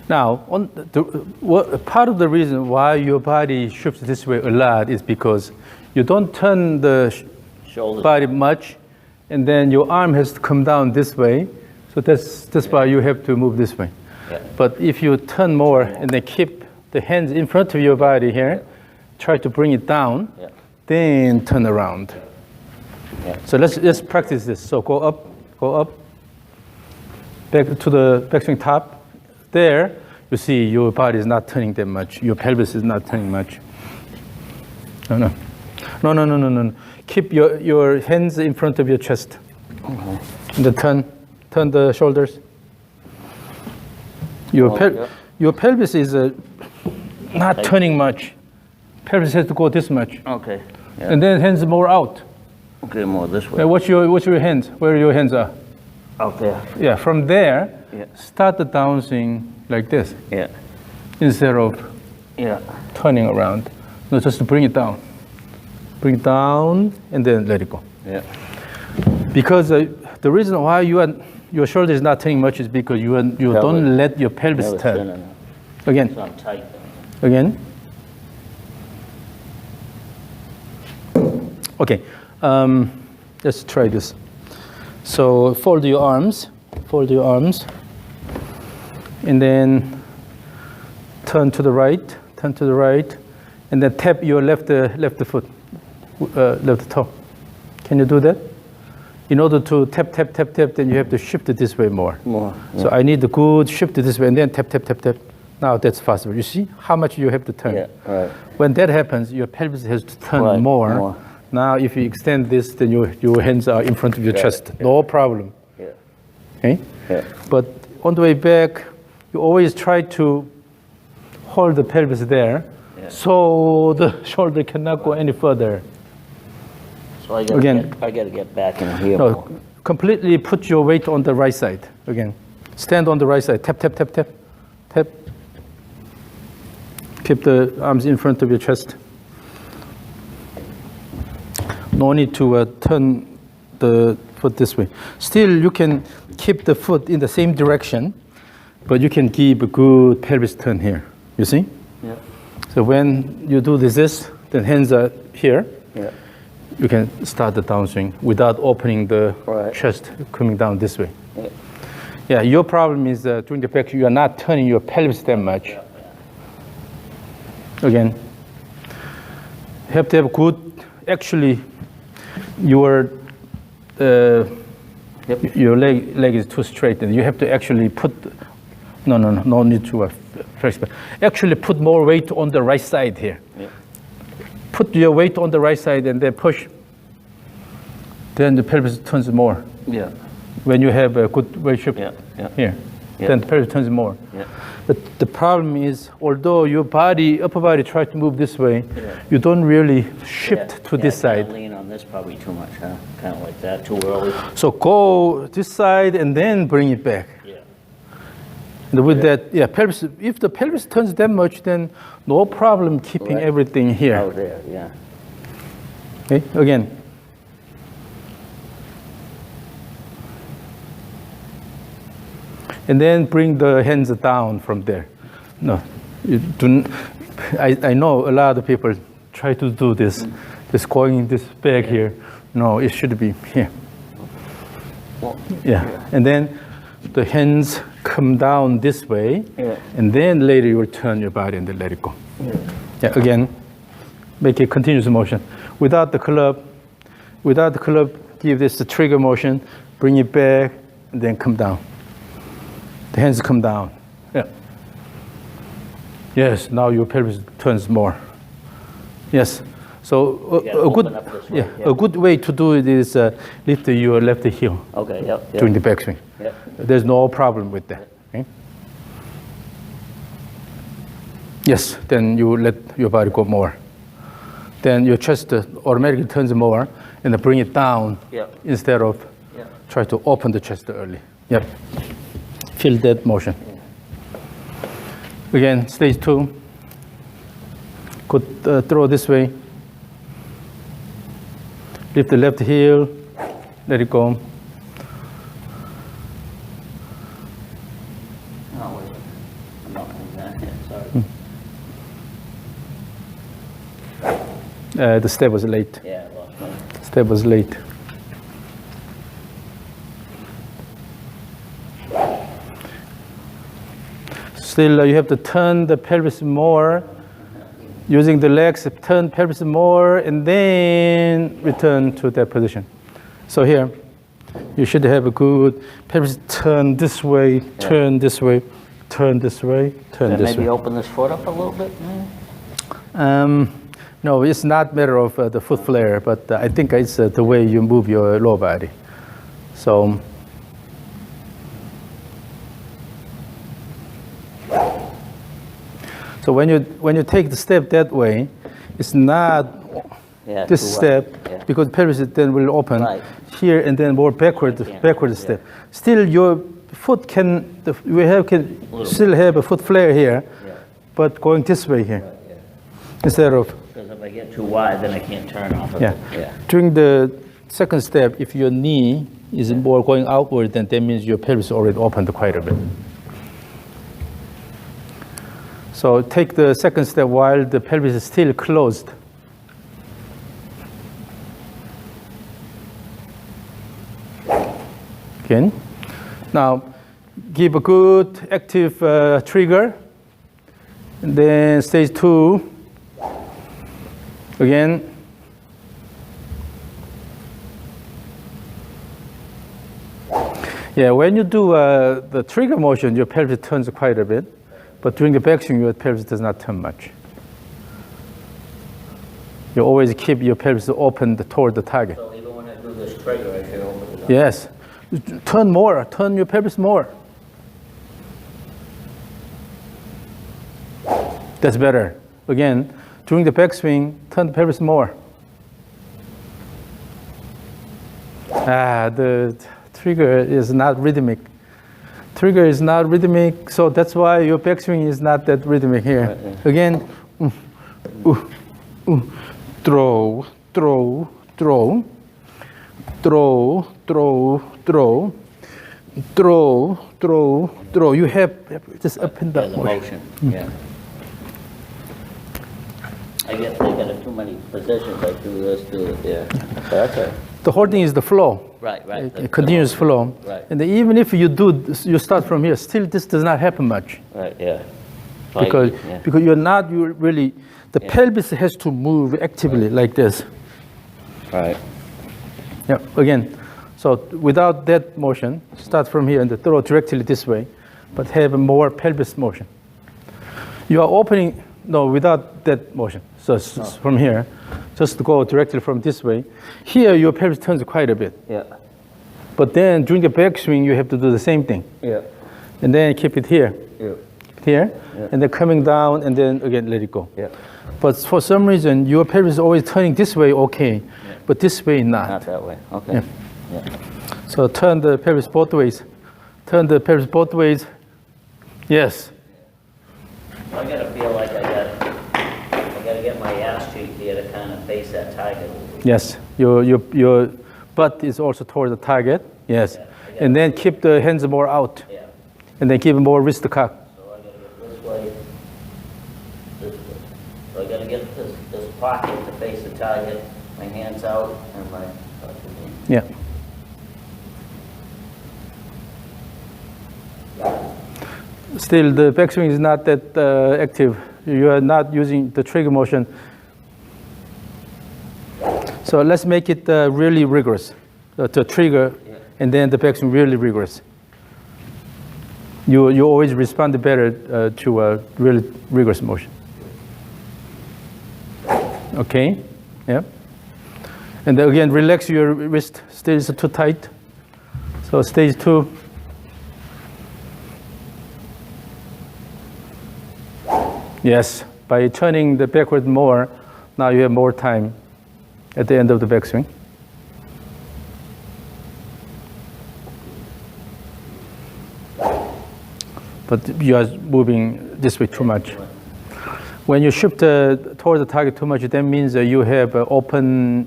Now, part of the reason why your body shifts this way a lot is because you don't turn the body much, and then your arm has to come down this way. So that's why you have to move this way. Yeah. But if you turn more and then keep the hands in front of your body here, try to bring it down, then turn around. Yeah. So let's practice this. So go up, back to the backswing top. There, you see your body is not turning that much. Your pelvis is not turning much. No. Keep your hands in front of your chest. Okay. And then turn the shoulders. Your pelvis is not turning much. Pelvis has to go this much. Okay. Yeah. And then hands more out. Okay, more this way. Now what's your hands? Where your hands are? Out there. Yeah, from there, Yeah. start the downswing like this. Yeah. Instead of turning around. No, just to bring it down. Bring it down and then let it go. Yeah. Because the reason why your shoulder is not turning much is because you don't let your pelvis turn. Again. So I'm tight. Again. Okay. Let's try this. So fold your arms, and then turn to the right, and then tap your left foot, left toe. Can you do that? In order to tap, then you have to shift it this way more. Yeah. So I need the good shift it this way, and then tap. Now that's possible. You see how much you have to turn. Yeah, right. When that happens, your pelvis has to turn more. Now, if you extend this, then your hands are in front of your chest. Yeah. No problem. Yeah. Okay? Yeah. But on the way back, you always try to hold the pelvis there, so the shoulder cannot go any further. So I gotta get back in here. No, more. completely put your weight on the right side. Again, stand on the right side. Tap. Keep the arms in front of your chest. No need to turn the foot this way. Still, you can keep the foot in the same direction, but you can give a good pelvis turn here. You see? Yeah. So when you do this, then hands are here. Yeah. You can start the downswing without opening the chest, coming down this way. Yeah. Yeah, your problem is during the back, you are not turning your pelvis that much. Yeah. Again, you have to have good, actually, your leg is too straight, and you have to actually put, no need to flex, but actually put more weight on the right side here. Yeah. Put your weight on the right side and then push. Then the pelvis turns more. Yeah. When you have a good weight shift here, then the pelvis turns more. Yeah. But the problem is, although your upper body tries to move this way, you don't really shift to this side. Lean on this probably too much, huh? Kind of like that, too early. So go this side and then bring it back. Yeah. And with that, pelvis. If the pelvis turns that much, then no problem keeping everything here. Out there, yeah. Okay, again. And then bring the hands down from there. No, you do. I know a lot of people try to do this, just going this back here. No, it should be here. Well, and then the hands come down this way, and then later you will turn your body and then let it go. Again, make a continuous motion. Without the club, give this the trigger motion, bring it back, and then come down. The hands come down. Yes, now your pelvis turns more. Yes. So a good way to do it is lift your left heel. Okay. Yep. During the backswing. Yep. There's no problem with that. Okay? Yes. Then you let your body go more. Then your chest automatically turns more, and then bring it down Yep. instead of Yep. try to open the chest early. Yep. Feel that motion. Again, stage 2. Could throw this way. Lift the left heel. Let it go. Oh, wait. I'm not doing that yet, sorry. The step was late. Yeah, I lost my. Step was late. Still, you have to turn the pelvis more. Using the legs, turn pelvis more, and then return to that position. So here, you should have a good pelvis turn this way, turn this way, turn this way, turn Then this maybe way. open this foot up a little bit? No, it's not matter of the foot flare, but I think it's the way you move your lower body. So, when you take the step that way, it's not this too step wide. Yeah. because pelvis then will open Right. here and then more backward step. Still, your foot can still have a foot flare here, but going this way here instead of. Because if I get too wide, then I can't turn off of Yeah. it. Yeah. During the second step, if your knee is more going outward, then that means your pelvis already opened quite a bit. So take the second step while the pelvis is still closed. Again. Now, give a good active trigger. And then stage 2. Again. Yeah, when you do the trigger motion, your pelvis turns quite a bit. But during the backswing, your pelvis does not turn much. You always keep your pelvis open toward the target. So even when I do this trigger, I should open it up. Yes. Turn more. Turn your pelvis more. That's better. Again, during the backswing, turn the pelvis more. The trigger is not rhythmic. Trigger is not rhythmic, so that's why your backswing is not that rhythmic here. Right, yeah. Again, throw, throw, throw, throw, throw, throw, throw, throw, throw. You have just up and down The motion, yeah. I guess I got too many positions. I do this, do it, yeah. Okay. The whole thing is the flow. Right. A continuous flow. Right. And even if you start from here, still this does not happen much. Right, yeah. Because you really, the pelvis has to move actively like this. Right. Yeah, again, so without that motion, start from here and throw directly this way, but have a more pelvis motion. You are opening, no, without that motion. So from here, just go directly from this way. Here, your pelvis turns quite a bit. Yeah. But then during the backswing, you have to do the same thing. Yeah. And then keep it here. Yeah. Here, Yeah. and then coming down, and then again let it go. Yeah. But for some reason, your pelvis is always turning this way, okay, but this way not. Not that way. Okay. Yeah. Yeah. So turn the pelvis both ways. Turn the pelvis both ways. Yes. I gotta feel like I gotta get my ass cheek here to kind of face that target. Yes. Your butt is also toward the target. Yes. Yeah. And then keep the hands more out. Yeah. And then keep more wrist cock. So I gotta get this way, this way. So I gotta get this pocket to face the target, my hands out, and my. Yeah. Still, the backswing is not that active. You are not using the trigger motion. So let's make it really rigorous. The trigger, and then the backswing really rigorous. You always respond better to a really rigorous motion. Okay, yeah. And then again, relax your wrist. Still is too tight. So stage 2. Yes, by turning the backward more, now you have more time at the end of the backswing. but you are moving this way too much. When you shift toward the target too much, that means you have open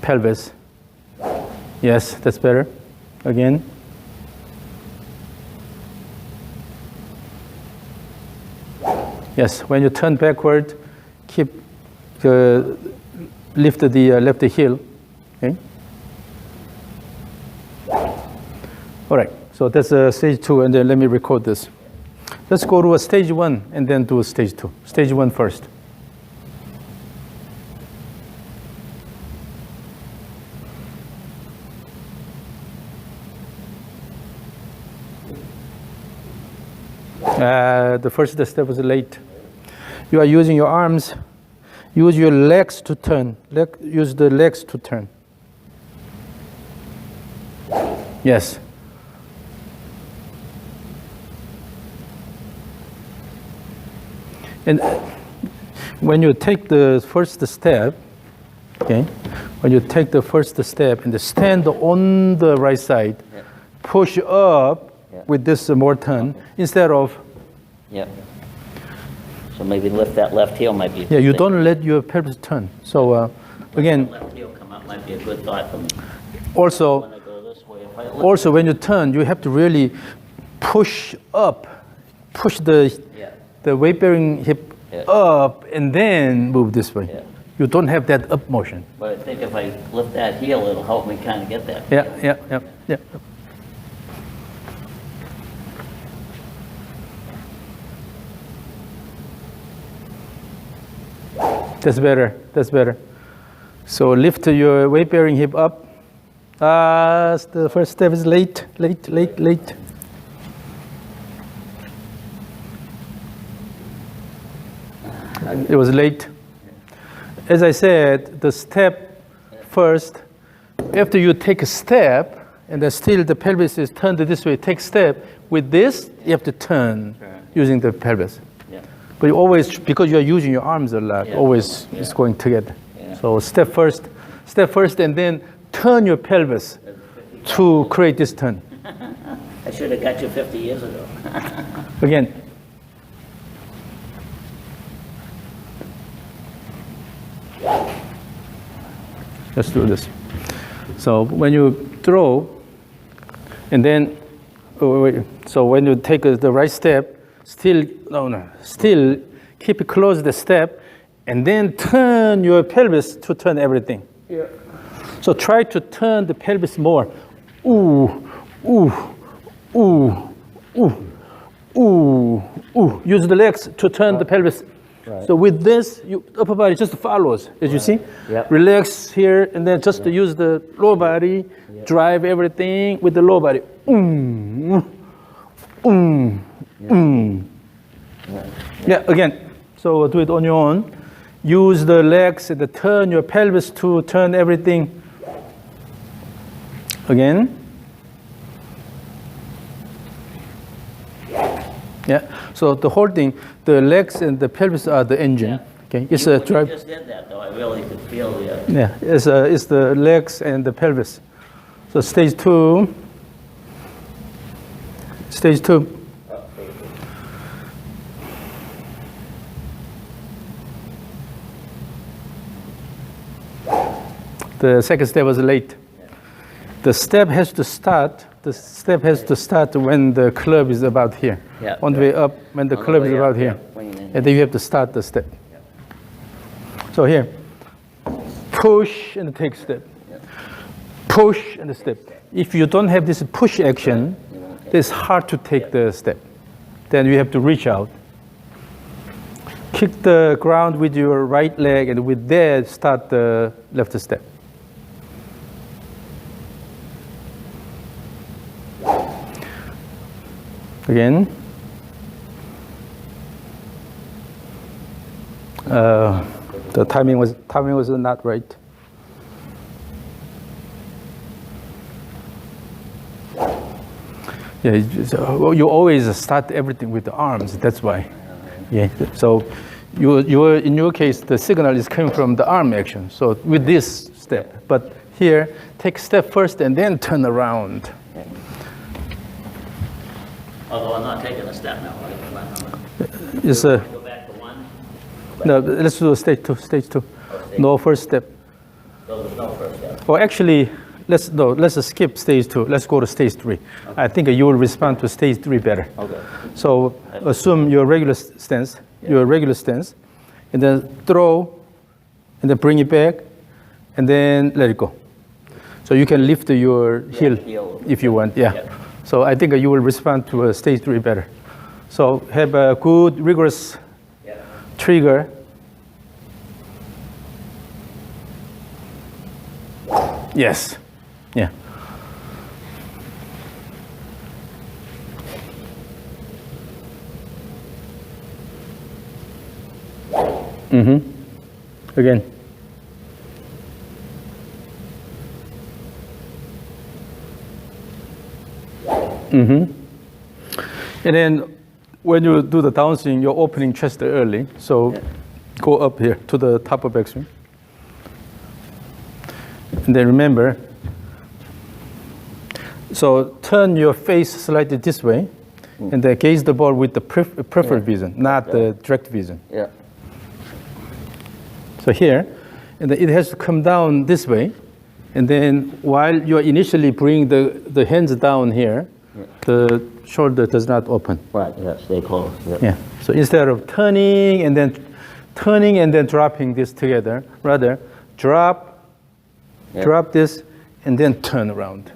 pelvis. Yes, that's better. Again. Yes, when you turn backward, keep lift the left heel. Okay. All right, so that's stage 2, and then let me record this. Let's go to a stage 1 and then do a stage 2. Stage 1 first. The first step was late. You are using your arms. Use your legs to turn. Use the legs to turn. Yes. And when you take the first step, okay, when you take the first step and stand on the right side, push up with this more turn instead of. Yeah. So maybe lift that left heel might be. Yeah, you don't let your pelvis turn. So again. Left heel come up might be a good thought for me. Also. When I go this way, if I Also, when you turn, you have to really push up, push the weight-bearing hip up, and then move this way. Yeah. You don't have that up motion. But I think if I lift that heel, it'll help me kind of get that. Yeah. That's better. That's better. So lift your weight-bearing hip up. The first step is late. It was late. As I said, the step first, after you take a step, and then still the pelvis is turned this way, take step. With this, you have to turn using the pelvis. Yeah. But you always, because you are using your arms a lot, always it's going together. Yeah. So step first, and then turn your pelvis to create this turn. I should have got you 50 years ago. Again. Let's do this. So when you throw, and then, so when you take the right step, still keep it close the step, and then turn your pelvis to turn everything. Yeah. So try to turn the pelvis more. Ooh, ooh, ooh, ooh, ooh, ooh. Use the legs to turn the pelvis. Right. So with this, your upper body just follows, as you see. Yep. Relax here, and then just use the lower body, drive everything with the lower body. Yeah, again. So do it on your own. Use the legs and turn your pelvis to turn everything. Again. Yeah. So the whole thing, the legs and the pelvis are the engine. Yeah. Okay. It's a drive. You just did that, though. I really could feel the. Yeah. It's the legs and the pelvis. So stage 2. Stage 2. The second step was late. The step has to start. The step has to start when the club is about here. Yeah, on the way up, when the club is about here. And then you have to start the step. So here, push and take step. Push and step. If you don't have this push action, it's hard to take the step. Then you have to reach out. Kick the ground with your right leg, and with that, start the left step. Again. The timing was not right. Yeah, you always start everything with the arms. That's why. Yeah. So, in your case, the signal is coming from the arm action. So with this step, but here, take step first and then turn around. Although I'm not taking a step now, right? It's Go back to 1? no, let's do stage 2, stage 2. stage No first step. So there's no first step. Well, actually, let's skip stage 2. Let's go to stage 3. Okay. I think you will respond to stage 3 better. Okay. So assume your regular stance, and then throw, and then bring it back, and then let it go. So you can lift your heel if you want. Yeah. So I think you will respond to stage 3 better. So have a good rigorous trigger. Yes. Yeah. Again. And then when you do the downswing, you're opening chest early. So go up here to the top of backswing. And then remember, so turn your face slightly this way, and then gaze the ball with the peripheral vision, not the direct vision. Yeah. So here, and then it has to come down this way, and then while you initially bring the hands down here, the shoulder does not open. Right, yeah, stay close. Yeah. So instead of turning and then dropping this together, rather drop this, and then turn around.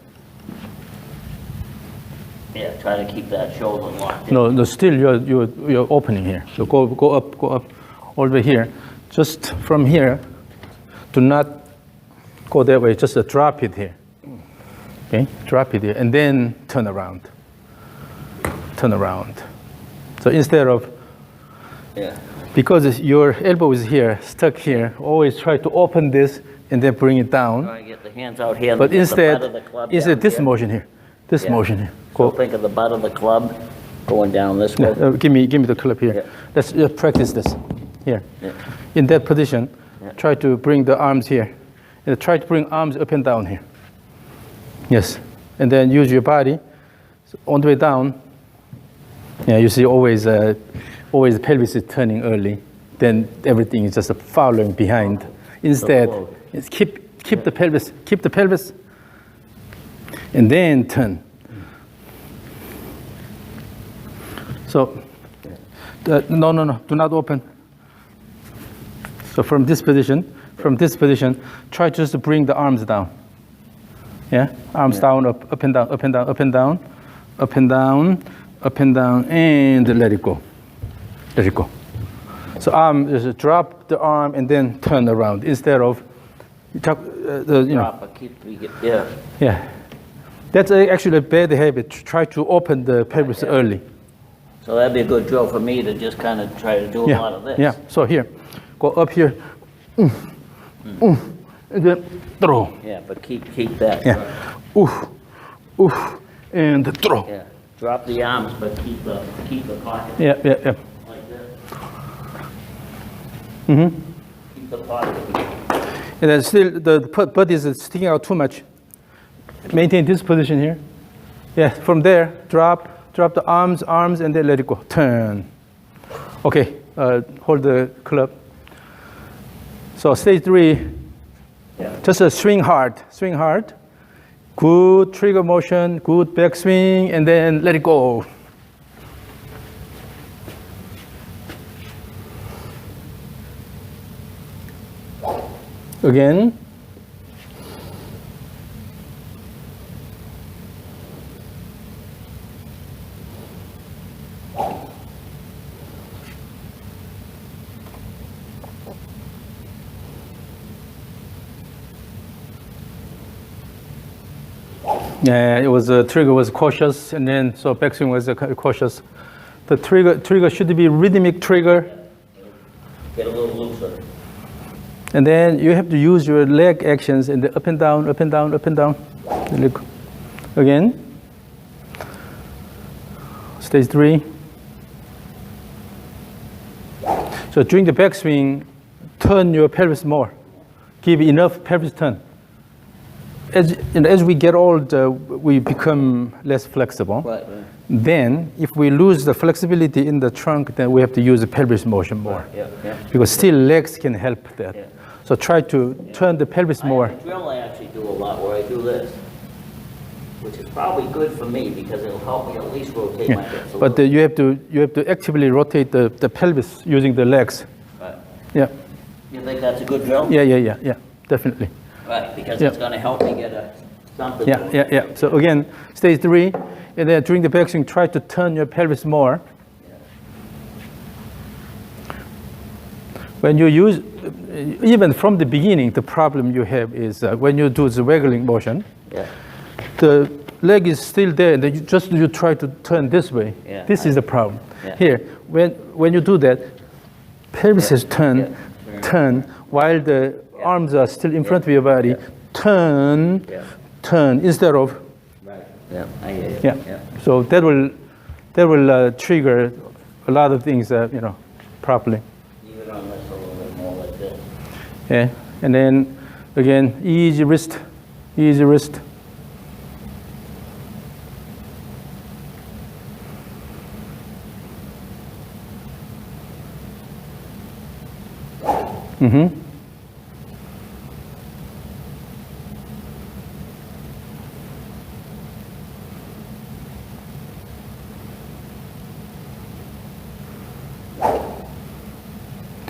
Yeah, try to keep that shoulder locked in. No, still you're opening here. So go up, all the way here. Just from here, do not go that way. Just drop it here. Okay, drop it here, and then turn around. Turn around. So instead of, because your elbow is here, stuck here, always try to open this and then bring it down. Try to get the hands out here. But instead, this here. Motion here. This motion here. So think of the butt of the club going down this way. Give me the club here. Yeah. Let's practice this here. Yeah. In that position, try to bring the arms here, and try to bring arms up and down here. Yes, and then use your body on the way down. Yeah, you see always the pelvis is turning early, then everything is just following behind. Instead, keep the pelvis, and then turn. So, no, do not open. So from this position, try just to bring the arms down. Yeah, arms down, up and down, up and down, up and down, up and down, up and down, and let it go. Let it go. So just drop the arm and then turn around instead of, Drop or keep, Yeah. That's actually a bad habit. Try to open the pelvis early. So that'd be a good drill for me to just kind of try to do a lot of this. Yeah. So here, go up here, and then throw. Yeah, but keep that. Yeah. And throw. Yeah. Drop the arms, but keep the pocket. Yeah. Like this. Keep the pocket. And then still the butt is sticking out too much. Maintain this position here. Yeah. From there, drop the arms, and then let it go. Turn. Okay. Hold the club. So stage 3. Just swing hard. Good trigger motion, good backswing, and then let it go. Again. Yeah, it was trigger was cautious, and then so backswing was cautious. The trigger should be rhythmic trigger. Get a little looser. And then you have to use your leg actions in the up and down, up and down, up and down. Look. Again. Stage 3. So during the backswing, turn your pelvis more. Give enough pelvis turn. as we get old, we become less flexible. Right. Then, if we lose the flexibility in the trunk, then we have to use the pelvis motion more. Yeah. Because still legs can help that. Yeah. So try to turn the pelvis more. The drill I actually do a lot where I do this, which is probably good for me because it'll help me at least rotate my hips a But little. you have to actively rotate the pelvis using the legs. Right. Yeah. You think that's a good drill? Yeah, definitely. Right, because Yeah. it's going to help me get something. Yeah. So again, stage 3, and then during the backswing, try to turn your pelvis more. When you use, even from the beginning, the problem you have is when you do the waggling motion, the leg is still there, and then you try to turn this way. Yeah, This is the problem. Yeah. Here, when you do that, pelvis is turn while the arms are still in front of your body. Turn instead of. Right. Yeah, I hear you. Yeah. So that will trigger a lot of things, properly. Leave it on this a little bit more like this. Yeah, and then again, easy wrist.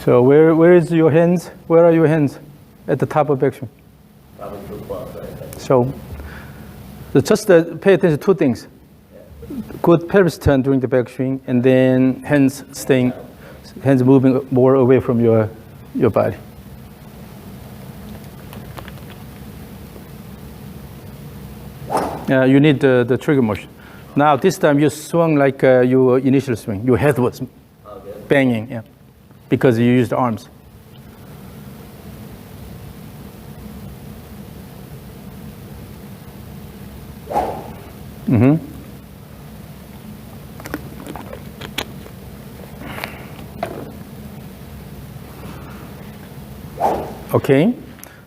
So where is your hands? Where are your hands? At the top of backswing. Probably too close, right? So just pay attention to two things. Good pelvis turn during the backswing, and then hands moving more away from your body. You need the trigger motion. Now this time you swung like your initial swing. Your head was banging, because you used arms. Okay,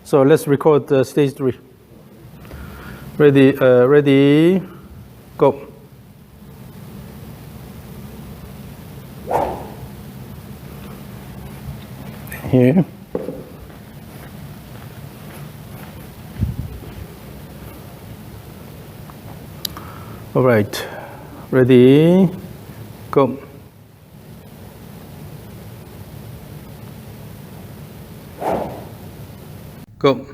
so let's record stage 3. Ready, go. Here. All right, ready, go. Go.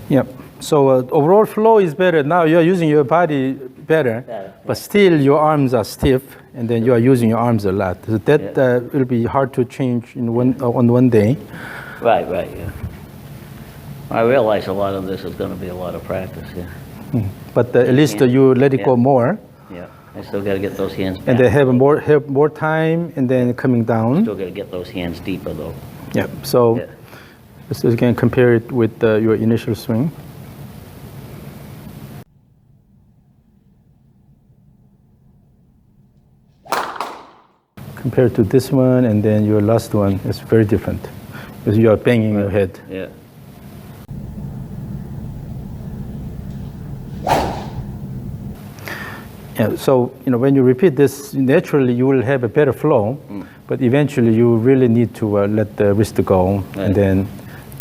Yep. So overall flow is better. Now you are using your body better, but still your arms are stiff, and then you are using your arms a lot. So that will be hard to change in one day. Right, yeah. I realize a lot of this is going to be a lot of practice, But at least you let it go more. Yeah, I still got to get those hands back. And they have more time, and then coming down. Still got to get those hands deeper, though. Yeah. So let's again compare it with your initial swing. Compared to this one, and then your last one is very different, because you are banging your head. Yeah. Yeah, so when you repeat this, naturally you will have a better flow, but eventually you really need to let the wrist go, and then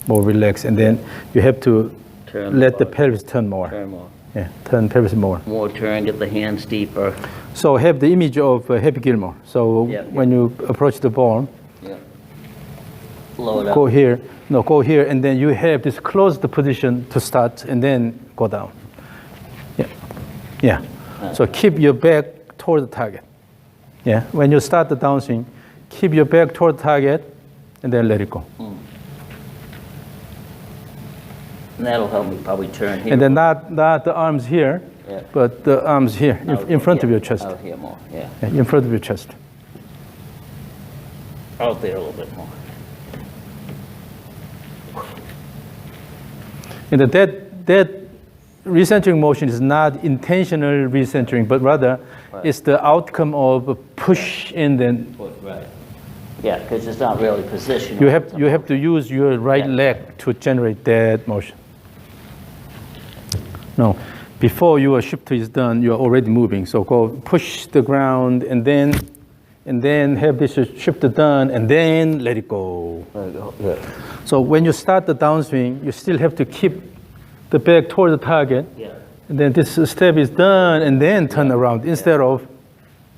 more relaxed, and then you have to let the pelvis turn more. Turn more. Yeah, turn pelvis more. More turn, get the hands deeper. So have the image of Happy Gilmore. So when you approach the ball, Load up. go here, and then you have this closed position to start, and then go down. Yeah. So keep your back toward the target. Yeah. When you start the downswing, keep your back toward the target, and then let it go. And that'll help me probably turn here. And then not the arms here, but the arms here, in front of your chest. Out here more, In front of your chest. Out there a little bit more. And that recentering motion is not intentional recentering, but rather it's the outcome of a push and then Yeah, because it's not really positioned. You have to use your right leg to generate that motion. No, before your shifter is done, you're already moving. So go push the ground and then have this shifter done and then let it go. Yeah. So when you start the downswing, you still have to keep the back toward the target. Yeah. And then this step is done and then turn around instead of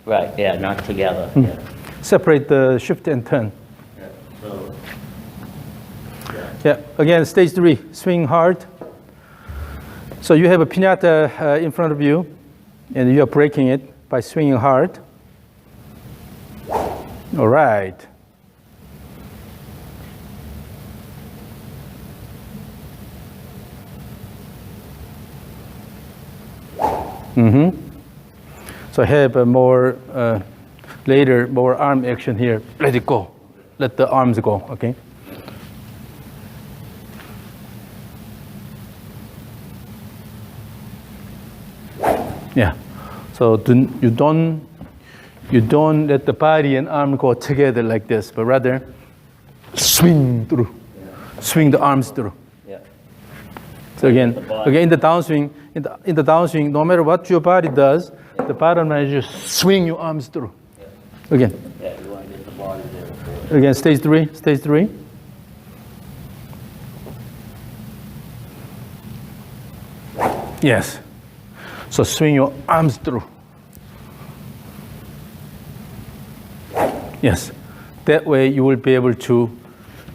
Right, yeah, not together. Yeah. separate the shift and turn. Yeah. So, Yeah, again, stage 3, swing hard. So you have a piñata in front of you, and you are breaking it by swinging hard. All right. So have a more, later, more arm action here. Let it go. Let the arms go, okay? Yeah. So you don't let the body and arm go together like this, but rather swing through, swing the arms through. yeah. So again, in the downswing, in the downswing, no matter what your body does, the bottom line is just swing your arms through. Again. Yeah, you want to get the body there. Again, stage 3, stage 3. Yes. So swing your arms through. Yes. That way you will be able to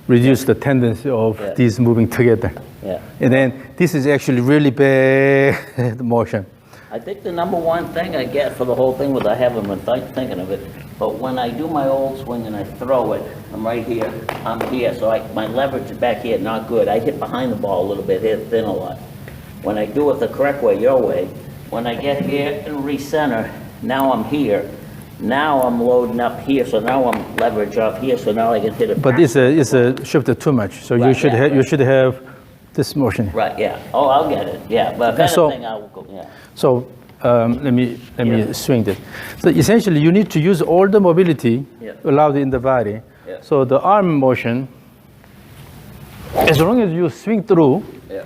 reduce the tendency of these moving together. Yeah. And then this is actually really bad motion. I think the number one thing I get for the whole thing was I haven't been thinking of it, but when I do my old swing and I throw it, I'm right here, I'm here, so my leverage back here, not good. I hit behind the ball a little bit, hit thin a lot. When I do it the correct way, your way, when I get here and recenter, now I'm here. Now I'm loading up here, so now I'm leverage up here, so now I can hit it. But it's a shifted too much, so Right, you should have this motion. Right, yeah. Oh, I'll get it, yeah. But if So- anything, I'll go, yeah. So let me swing this. So essentially, you need to use all the mobility allowed in the body. Yeah. So the arm motion, as long as you swing through, Yeah.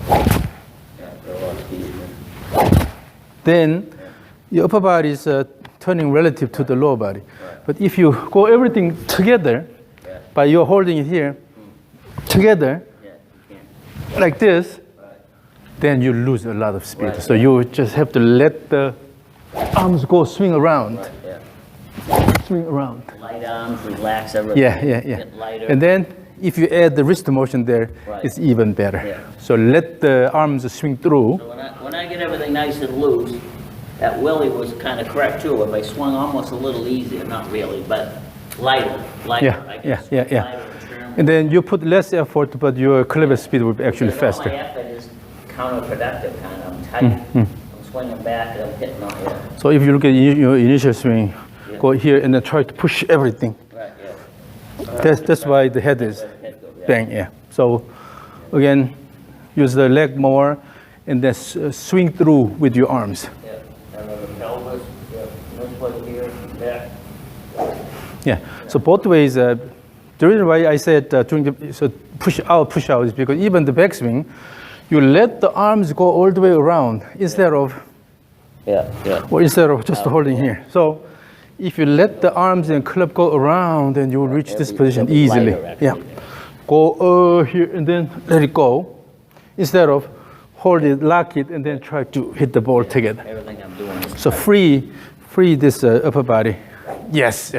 Yeah, throw a lot of speed in. then your upper body is turning relative to the lower body. But if you go everything together, by you holding it here, together, Yeah, you can't. like this, then you lose a lot of speed. So you just have to let the arms go swing around, Yeah. swing around. Light arms, relax everything. Yeah. Get lighter. And then if you add the wrist motion there, it's even better. Yeah. So let the arms swing through. So when I get everything nice and loose, that Willie was kind of correct too. If I swung almost a little easier, not really, but lighter. I Yeah. can swing lighter and turn. And then you put less effort, but your clever speed will be actually Because all faster. my effort is counterproductive kind of. I'm tight. I'm swinging back and I'm hitting on here. So if you look at your initial swing, go here and then try to push everything. Right, yeah. That's why the head is Head go, yeah. bang, yeah. So again, use the leg more and then swing through with your arms. Yeah. And then the pelvis, this foot here, back. Yeah, so both ways, the reason why I said during the push out is because even the backswing, you let the arms go all the way around instead of just holding here. So if you let the arms and club go around, then you will reach this position easily. Lighter, Go here and then let it go instead of hold it, lock it, and then try to hit the ball together. Everything I'm doing is So free this upper body. Yes.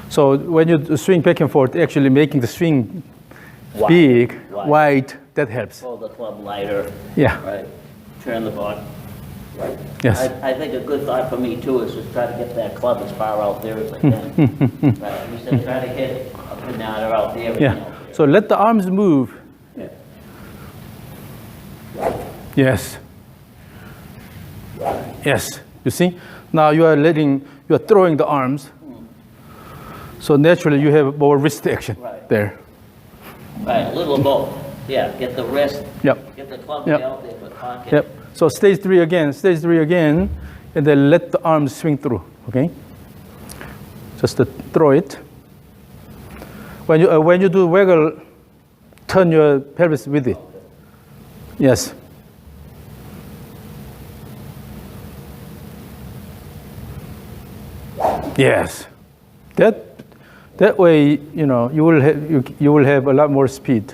So when you swing back and forth, actually making the swing big, wide, that helps. hold the club lighter. Yeah. Right. Turn the ball. Right. Yes. I think a good thought for me too is just try to get that club as far out there as I can. Right. You said try to hit it up and down or out there. Yeah. So let the arms move. Yeah. Yes. Yes. You see? Now you are throwing the arms. So naturally you have more wrist action there. Right, a little of both. Yeah, get the wrist. Yep. Get the club Yep. out there, but pocket. Yep. So stage 3 again, and then let the arms swing through, okay? Just to throw it. When you do waggle, turn your pelvis with it. Yes. Yes. That way, you know, you will have a lot more speed.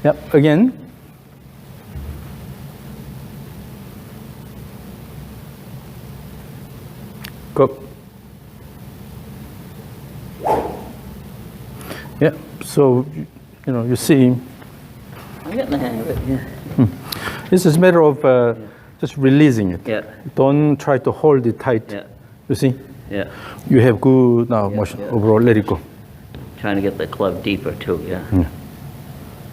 Yep. Again. Go. Yeah. So, you know, you see. I'm getting the hang of it. Yeah. This is a matter of just releasing it. Yeah. Don't try to hold it tight. Yeah. You see? Yeah. You have good now motion overall. Let it go. Trying to get the club deeper too. Yeah.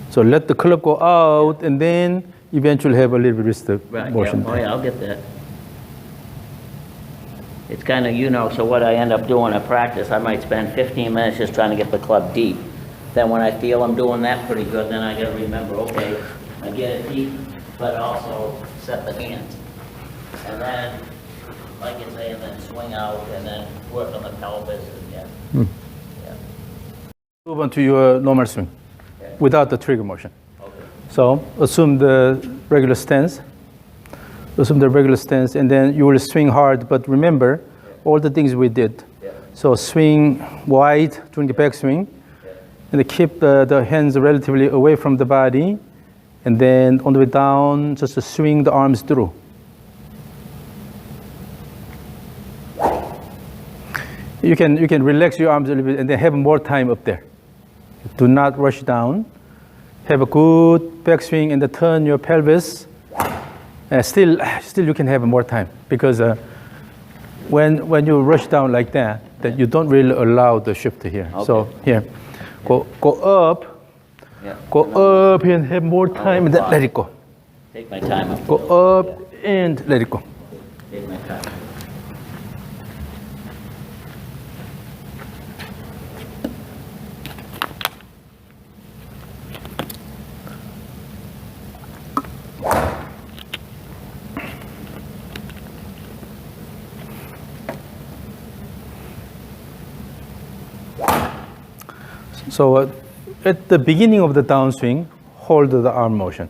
So let the club go out, and then eventually have a little bit wrist motion. Yeah. Oh yeah, I'll get that. It's kind of, you know, so what I end up doing at practice, I might spend 15 minutes just trying to get the club deep. Then when I feel I'm doing that pretty good, then I got to remember, okay, I get it deep, but also set the hands. And then, like you say, and then swing out, and then work on the pelvis, and yeah. Move on to your normal swing without the trigger motion. Okay. So assume the regular stance. Assume the regular stance, and then you will swing hard, but remember all the things we did. So swing wide during the backswing, and keep the hands relatively away from the body, and then on the way down, just to swing the arms through. You can relax your arms a little bit, and then have more time up there. Do not rush down. Have a good backswing, and then turn your pelvis. Still you can have more time, because when you rush down like that you don't really allow the shift here. Okay. So here, go up, go up and have more time, and then let it go. Take my time. Go up and let it go. Take my time. So at the beginning of the downswing, hold the arm motion.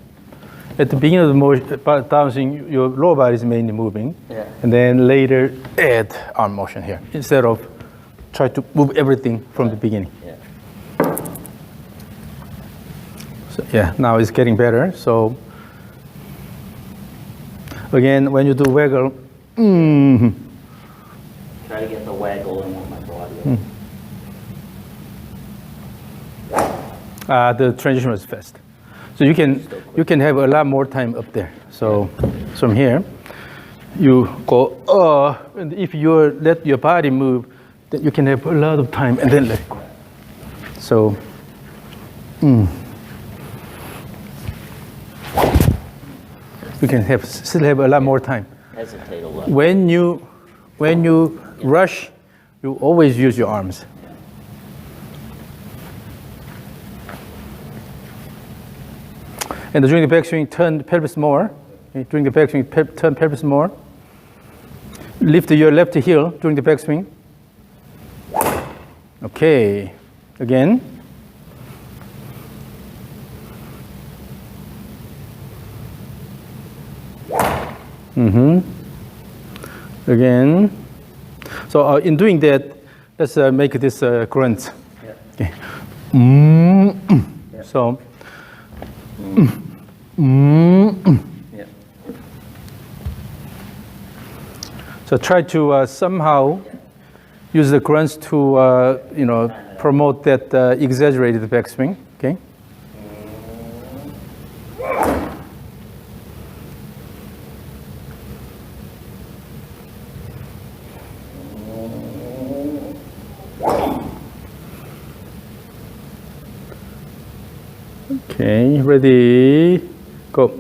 At the beginning of the downswing, your lower body is mainly moving, and then later add arm motion here, instead of try to move everything from the beginning. So yeah, now it's getting better. So again, when you do waggle, Try to get the waggle in with my body. The transition was fast. So you can have a lot more time up there. So from here, you go, and if you let your body move, then you can have a lot of time, and then let it go. So, you can still have a lot more time. Hesitate a lot. When you rush, you always use your arms. And during the backswing, turn the pelvis more. Okay, during the backswing, turn pelvis more. Lift your left heel during the backswing. Okay, again. Again. So in doing that, let's make this grunt. Okay. So. So try to somehow use the grunts to promote that exaggerated backswing. Okay. Okay, ready, go.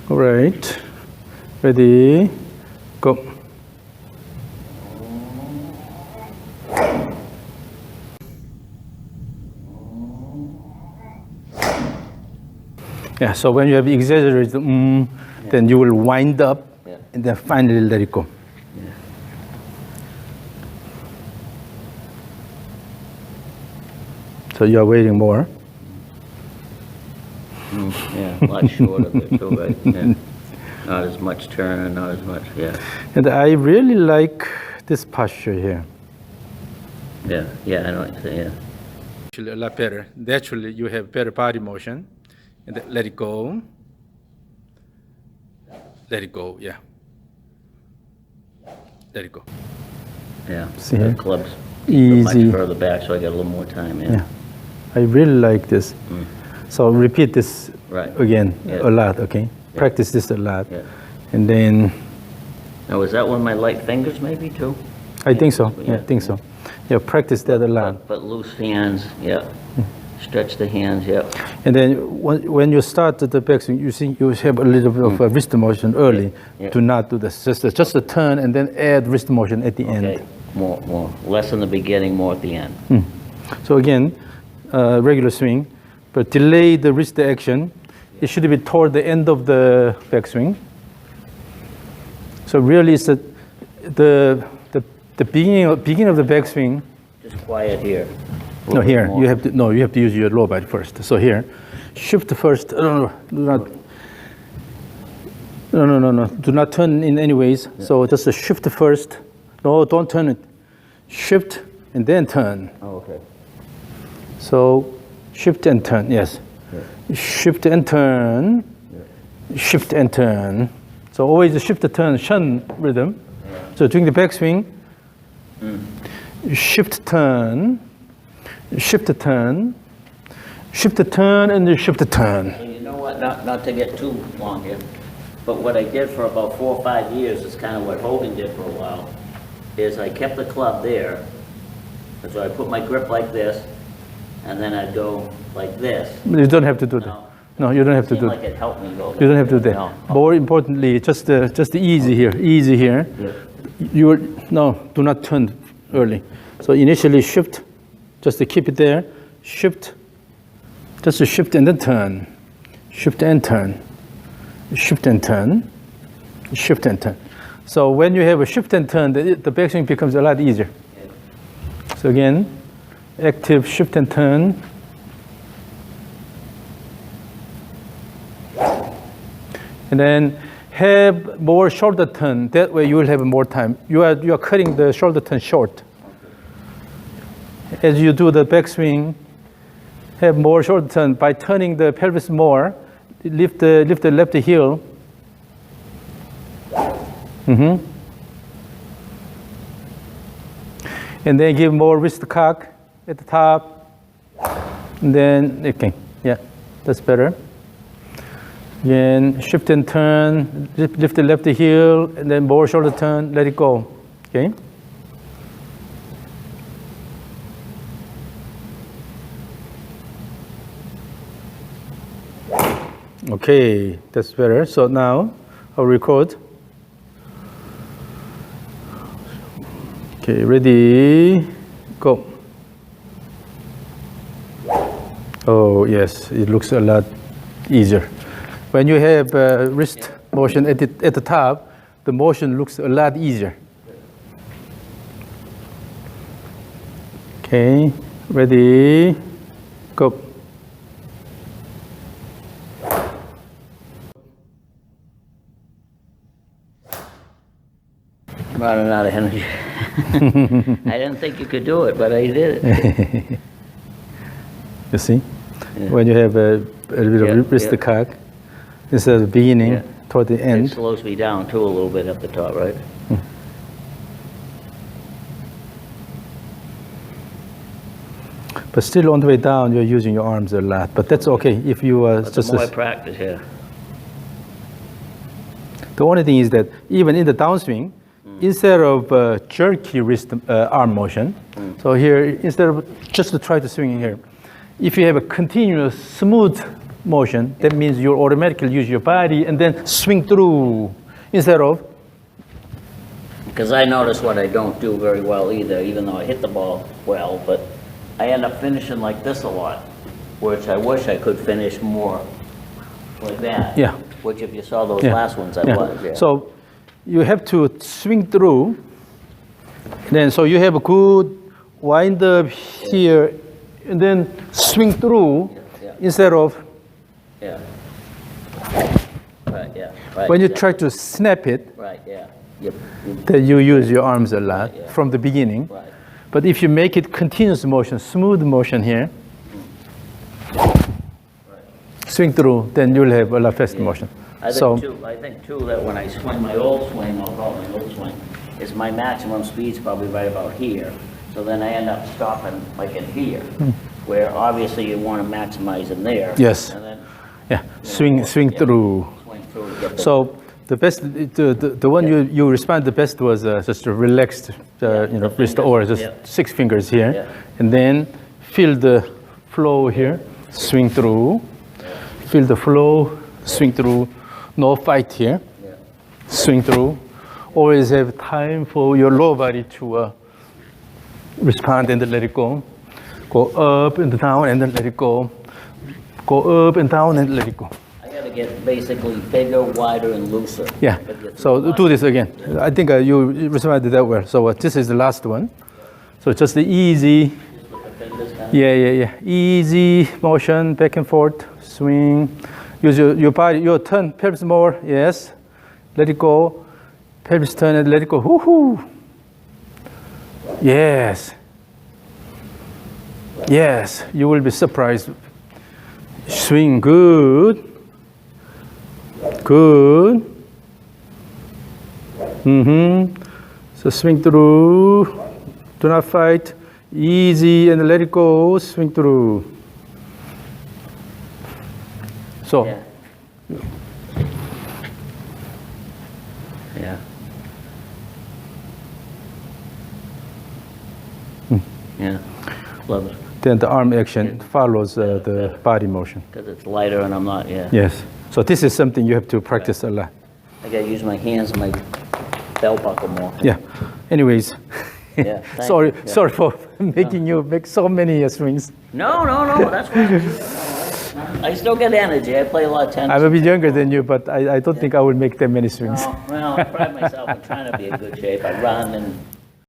All right, ready, go. Yeah, so when you have exaggerated, then you will wind up and then finally let it go. Yeah. So you are waiting more. Yeah, a lot shorter there too, right? Yeah. Not as much turn, not as much, yeah. And I really like this posture here. Yeah, yeah, I know what you're saying, yeah. Actually, a lot better. Naturally, you have better body motion. And then let it go. Let it go, yeah. Let it go. Yeah, See the here? club's Easy. much further back, so I got a little more time, yeah. Yeah. I really like this. So repeat this again a lot, okay? Practice this a lot. Yeah. And then... Now, is that one of my light fingers maybe too? I think so, yeah, I think so. Yeah, practice that a lot. But loose hands, yeah. Stretch the hands, yeah. And then when you start the backswing, you see you have a little bit of a wrist motion early. Do not do this. Just a turn and then add wrist motion at the end. More. Less in the beginning, more at the end. So again, regular swing, but delay the wrist action. It should be toward the end of the backswing. So really, it's the beginning of the backswing. Just quiet here. No, here you have to use your lower body first. So here, shift first. Do not turn in any ways. Yeah. So just a shift first. No, don't turn it. Shift and then turn. Oh, okay. So shift and turn. Yes. Yeah. Shift and turn. Yeah. Shift and turn. So always shift, turn, shun rhythm. Yeah. So during the backswing, shift, turn. Shift the turn, and then shift the turn. And you know what, not to get too long here, but what I did for about 4 or 5 years is kind of what Hogan did for a while, is I kept the club there, and so I put my grip like this, and then I'd go like this. You don't have to do that. No, you don't have to do that. Like it helped me go. You don't have to do that. No. More importantly, just easy here, easy here. Yeah. Do not turn early. So initially shift. Just to keep it there, shift, just to shift and then turn, shift and turn, shift and turn, shift and turn. So when you have a shift and turn, the backswing becomes a lot easier. So again, active shift and turn. And then have more shoulder turn. That way you will have more time. You are cutting the shoulder turn short. As you do the backswing, have more shoulder turn by turning the pelvis more. Lift the left heel. And then give more wrist cock at the top. And then okay, yeah, that's better. Then shift and turn. Lift the left heel, and then more shoulder turn. Let it go. Okay. Okay, that's better. So now I'll record. Okay, ready, go. Oh, yes, it looks a lot easier. When you have wrist motion at the top, the motion looks a lot easier. Okay, ready, go. Running out of energy. I didn't think you could do it, but I did it. You see? Yeah. When you have a little bit of wrist cock, instead of the beginning, toward the end. It slows me down too a little bit at the top, right? But still on the way down, you're using your arms a lot. But that's okay if you just... The more I practice, yeah. The only thing is that even in the downswing, instead of jerky wrist arm motion, so here, instead of just to try to swing here, if you have a continuous smooth motion, that means you automatically use your body and then swing through instead of. Because I notice what I don't do very well either, even though I hit the ball well, but I end up finishing like this a lot, which I wish I could finish more. like that. Yeah. Which if you saw those Yeah. last ones, I Yeah. was, yeah. So you have to swing through. Then so you have a good wind up here, and then swing through Yeah. instead of Yeah. Right, yeah, right. when you yeah. try to snap it, Right, yeah. Yep. then you use your arms a lot Yeah. from the beginning. Right. But if you make it continuous motion, smooth motion here, swing through, then you'll have a lot faster motion. I So think too that when I swing my old swing, I'll call it my old swing, is my maximum speed's probably right about here. So then I end up stopping like in here, where obviously you want to maximize in there. Yes. And then yeah, swing yeah. through. swing through to get the. So the best, the one you respond the best was just a relaxed, Yeah, you know, the wrist fingers, or just yeah. 6 fingers here, Yeah. and then feel the flow here, swing through, feel the flow, swing through, no fight here, Yeah. swing through. Always have time for your lower body to respond and then let it go. Go up and down and then let it go. Go up and down and let it go. I gotta get basically bigger, wider, and looser. Yeah. Gotta get So through do this again. I think you responded that well. So this is the last one. So just the easy, Just with the fingers down. yeah. Easy motion, back and forth, swing. Use your body, your turn, pelvis more, yes. Let it go. Pelvis turn and let it go. Woohoo! Yes. Yes, you will be surprised. Swing good. Good. So swing through. Do not fight. Easy and let it go. Swing through. So Yeah. Yeah. Yeah. Love it. then the arm action follows the body motion. Because it's lighter and I'm not, yeah. Yes. So this is something you have to practice a lot. I gotta use my hands and my belt buckle more. Yeah. Anyways. Yeah, thank sorry, you. Yeah. sorry for making you make so many swings. No, that's fine. I still get energy. I play a lot of tennis. I'm a bit younger than you, but I don't think I will make that many swings. Well, I pride myself in trying to be in good shape. I run and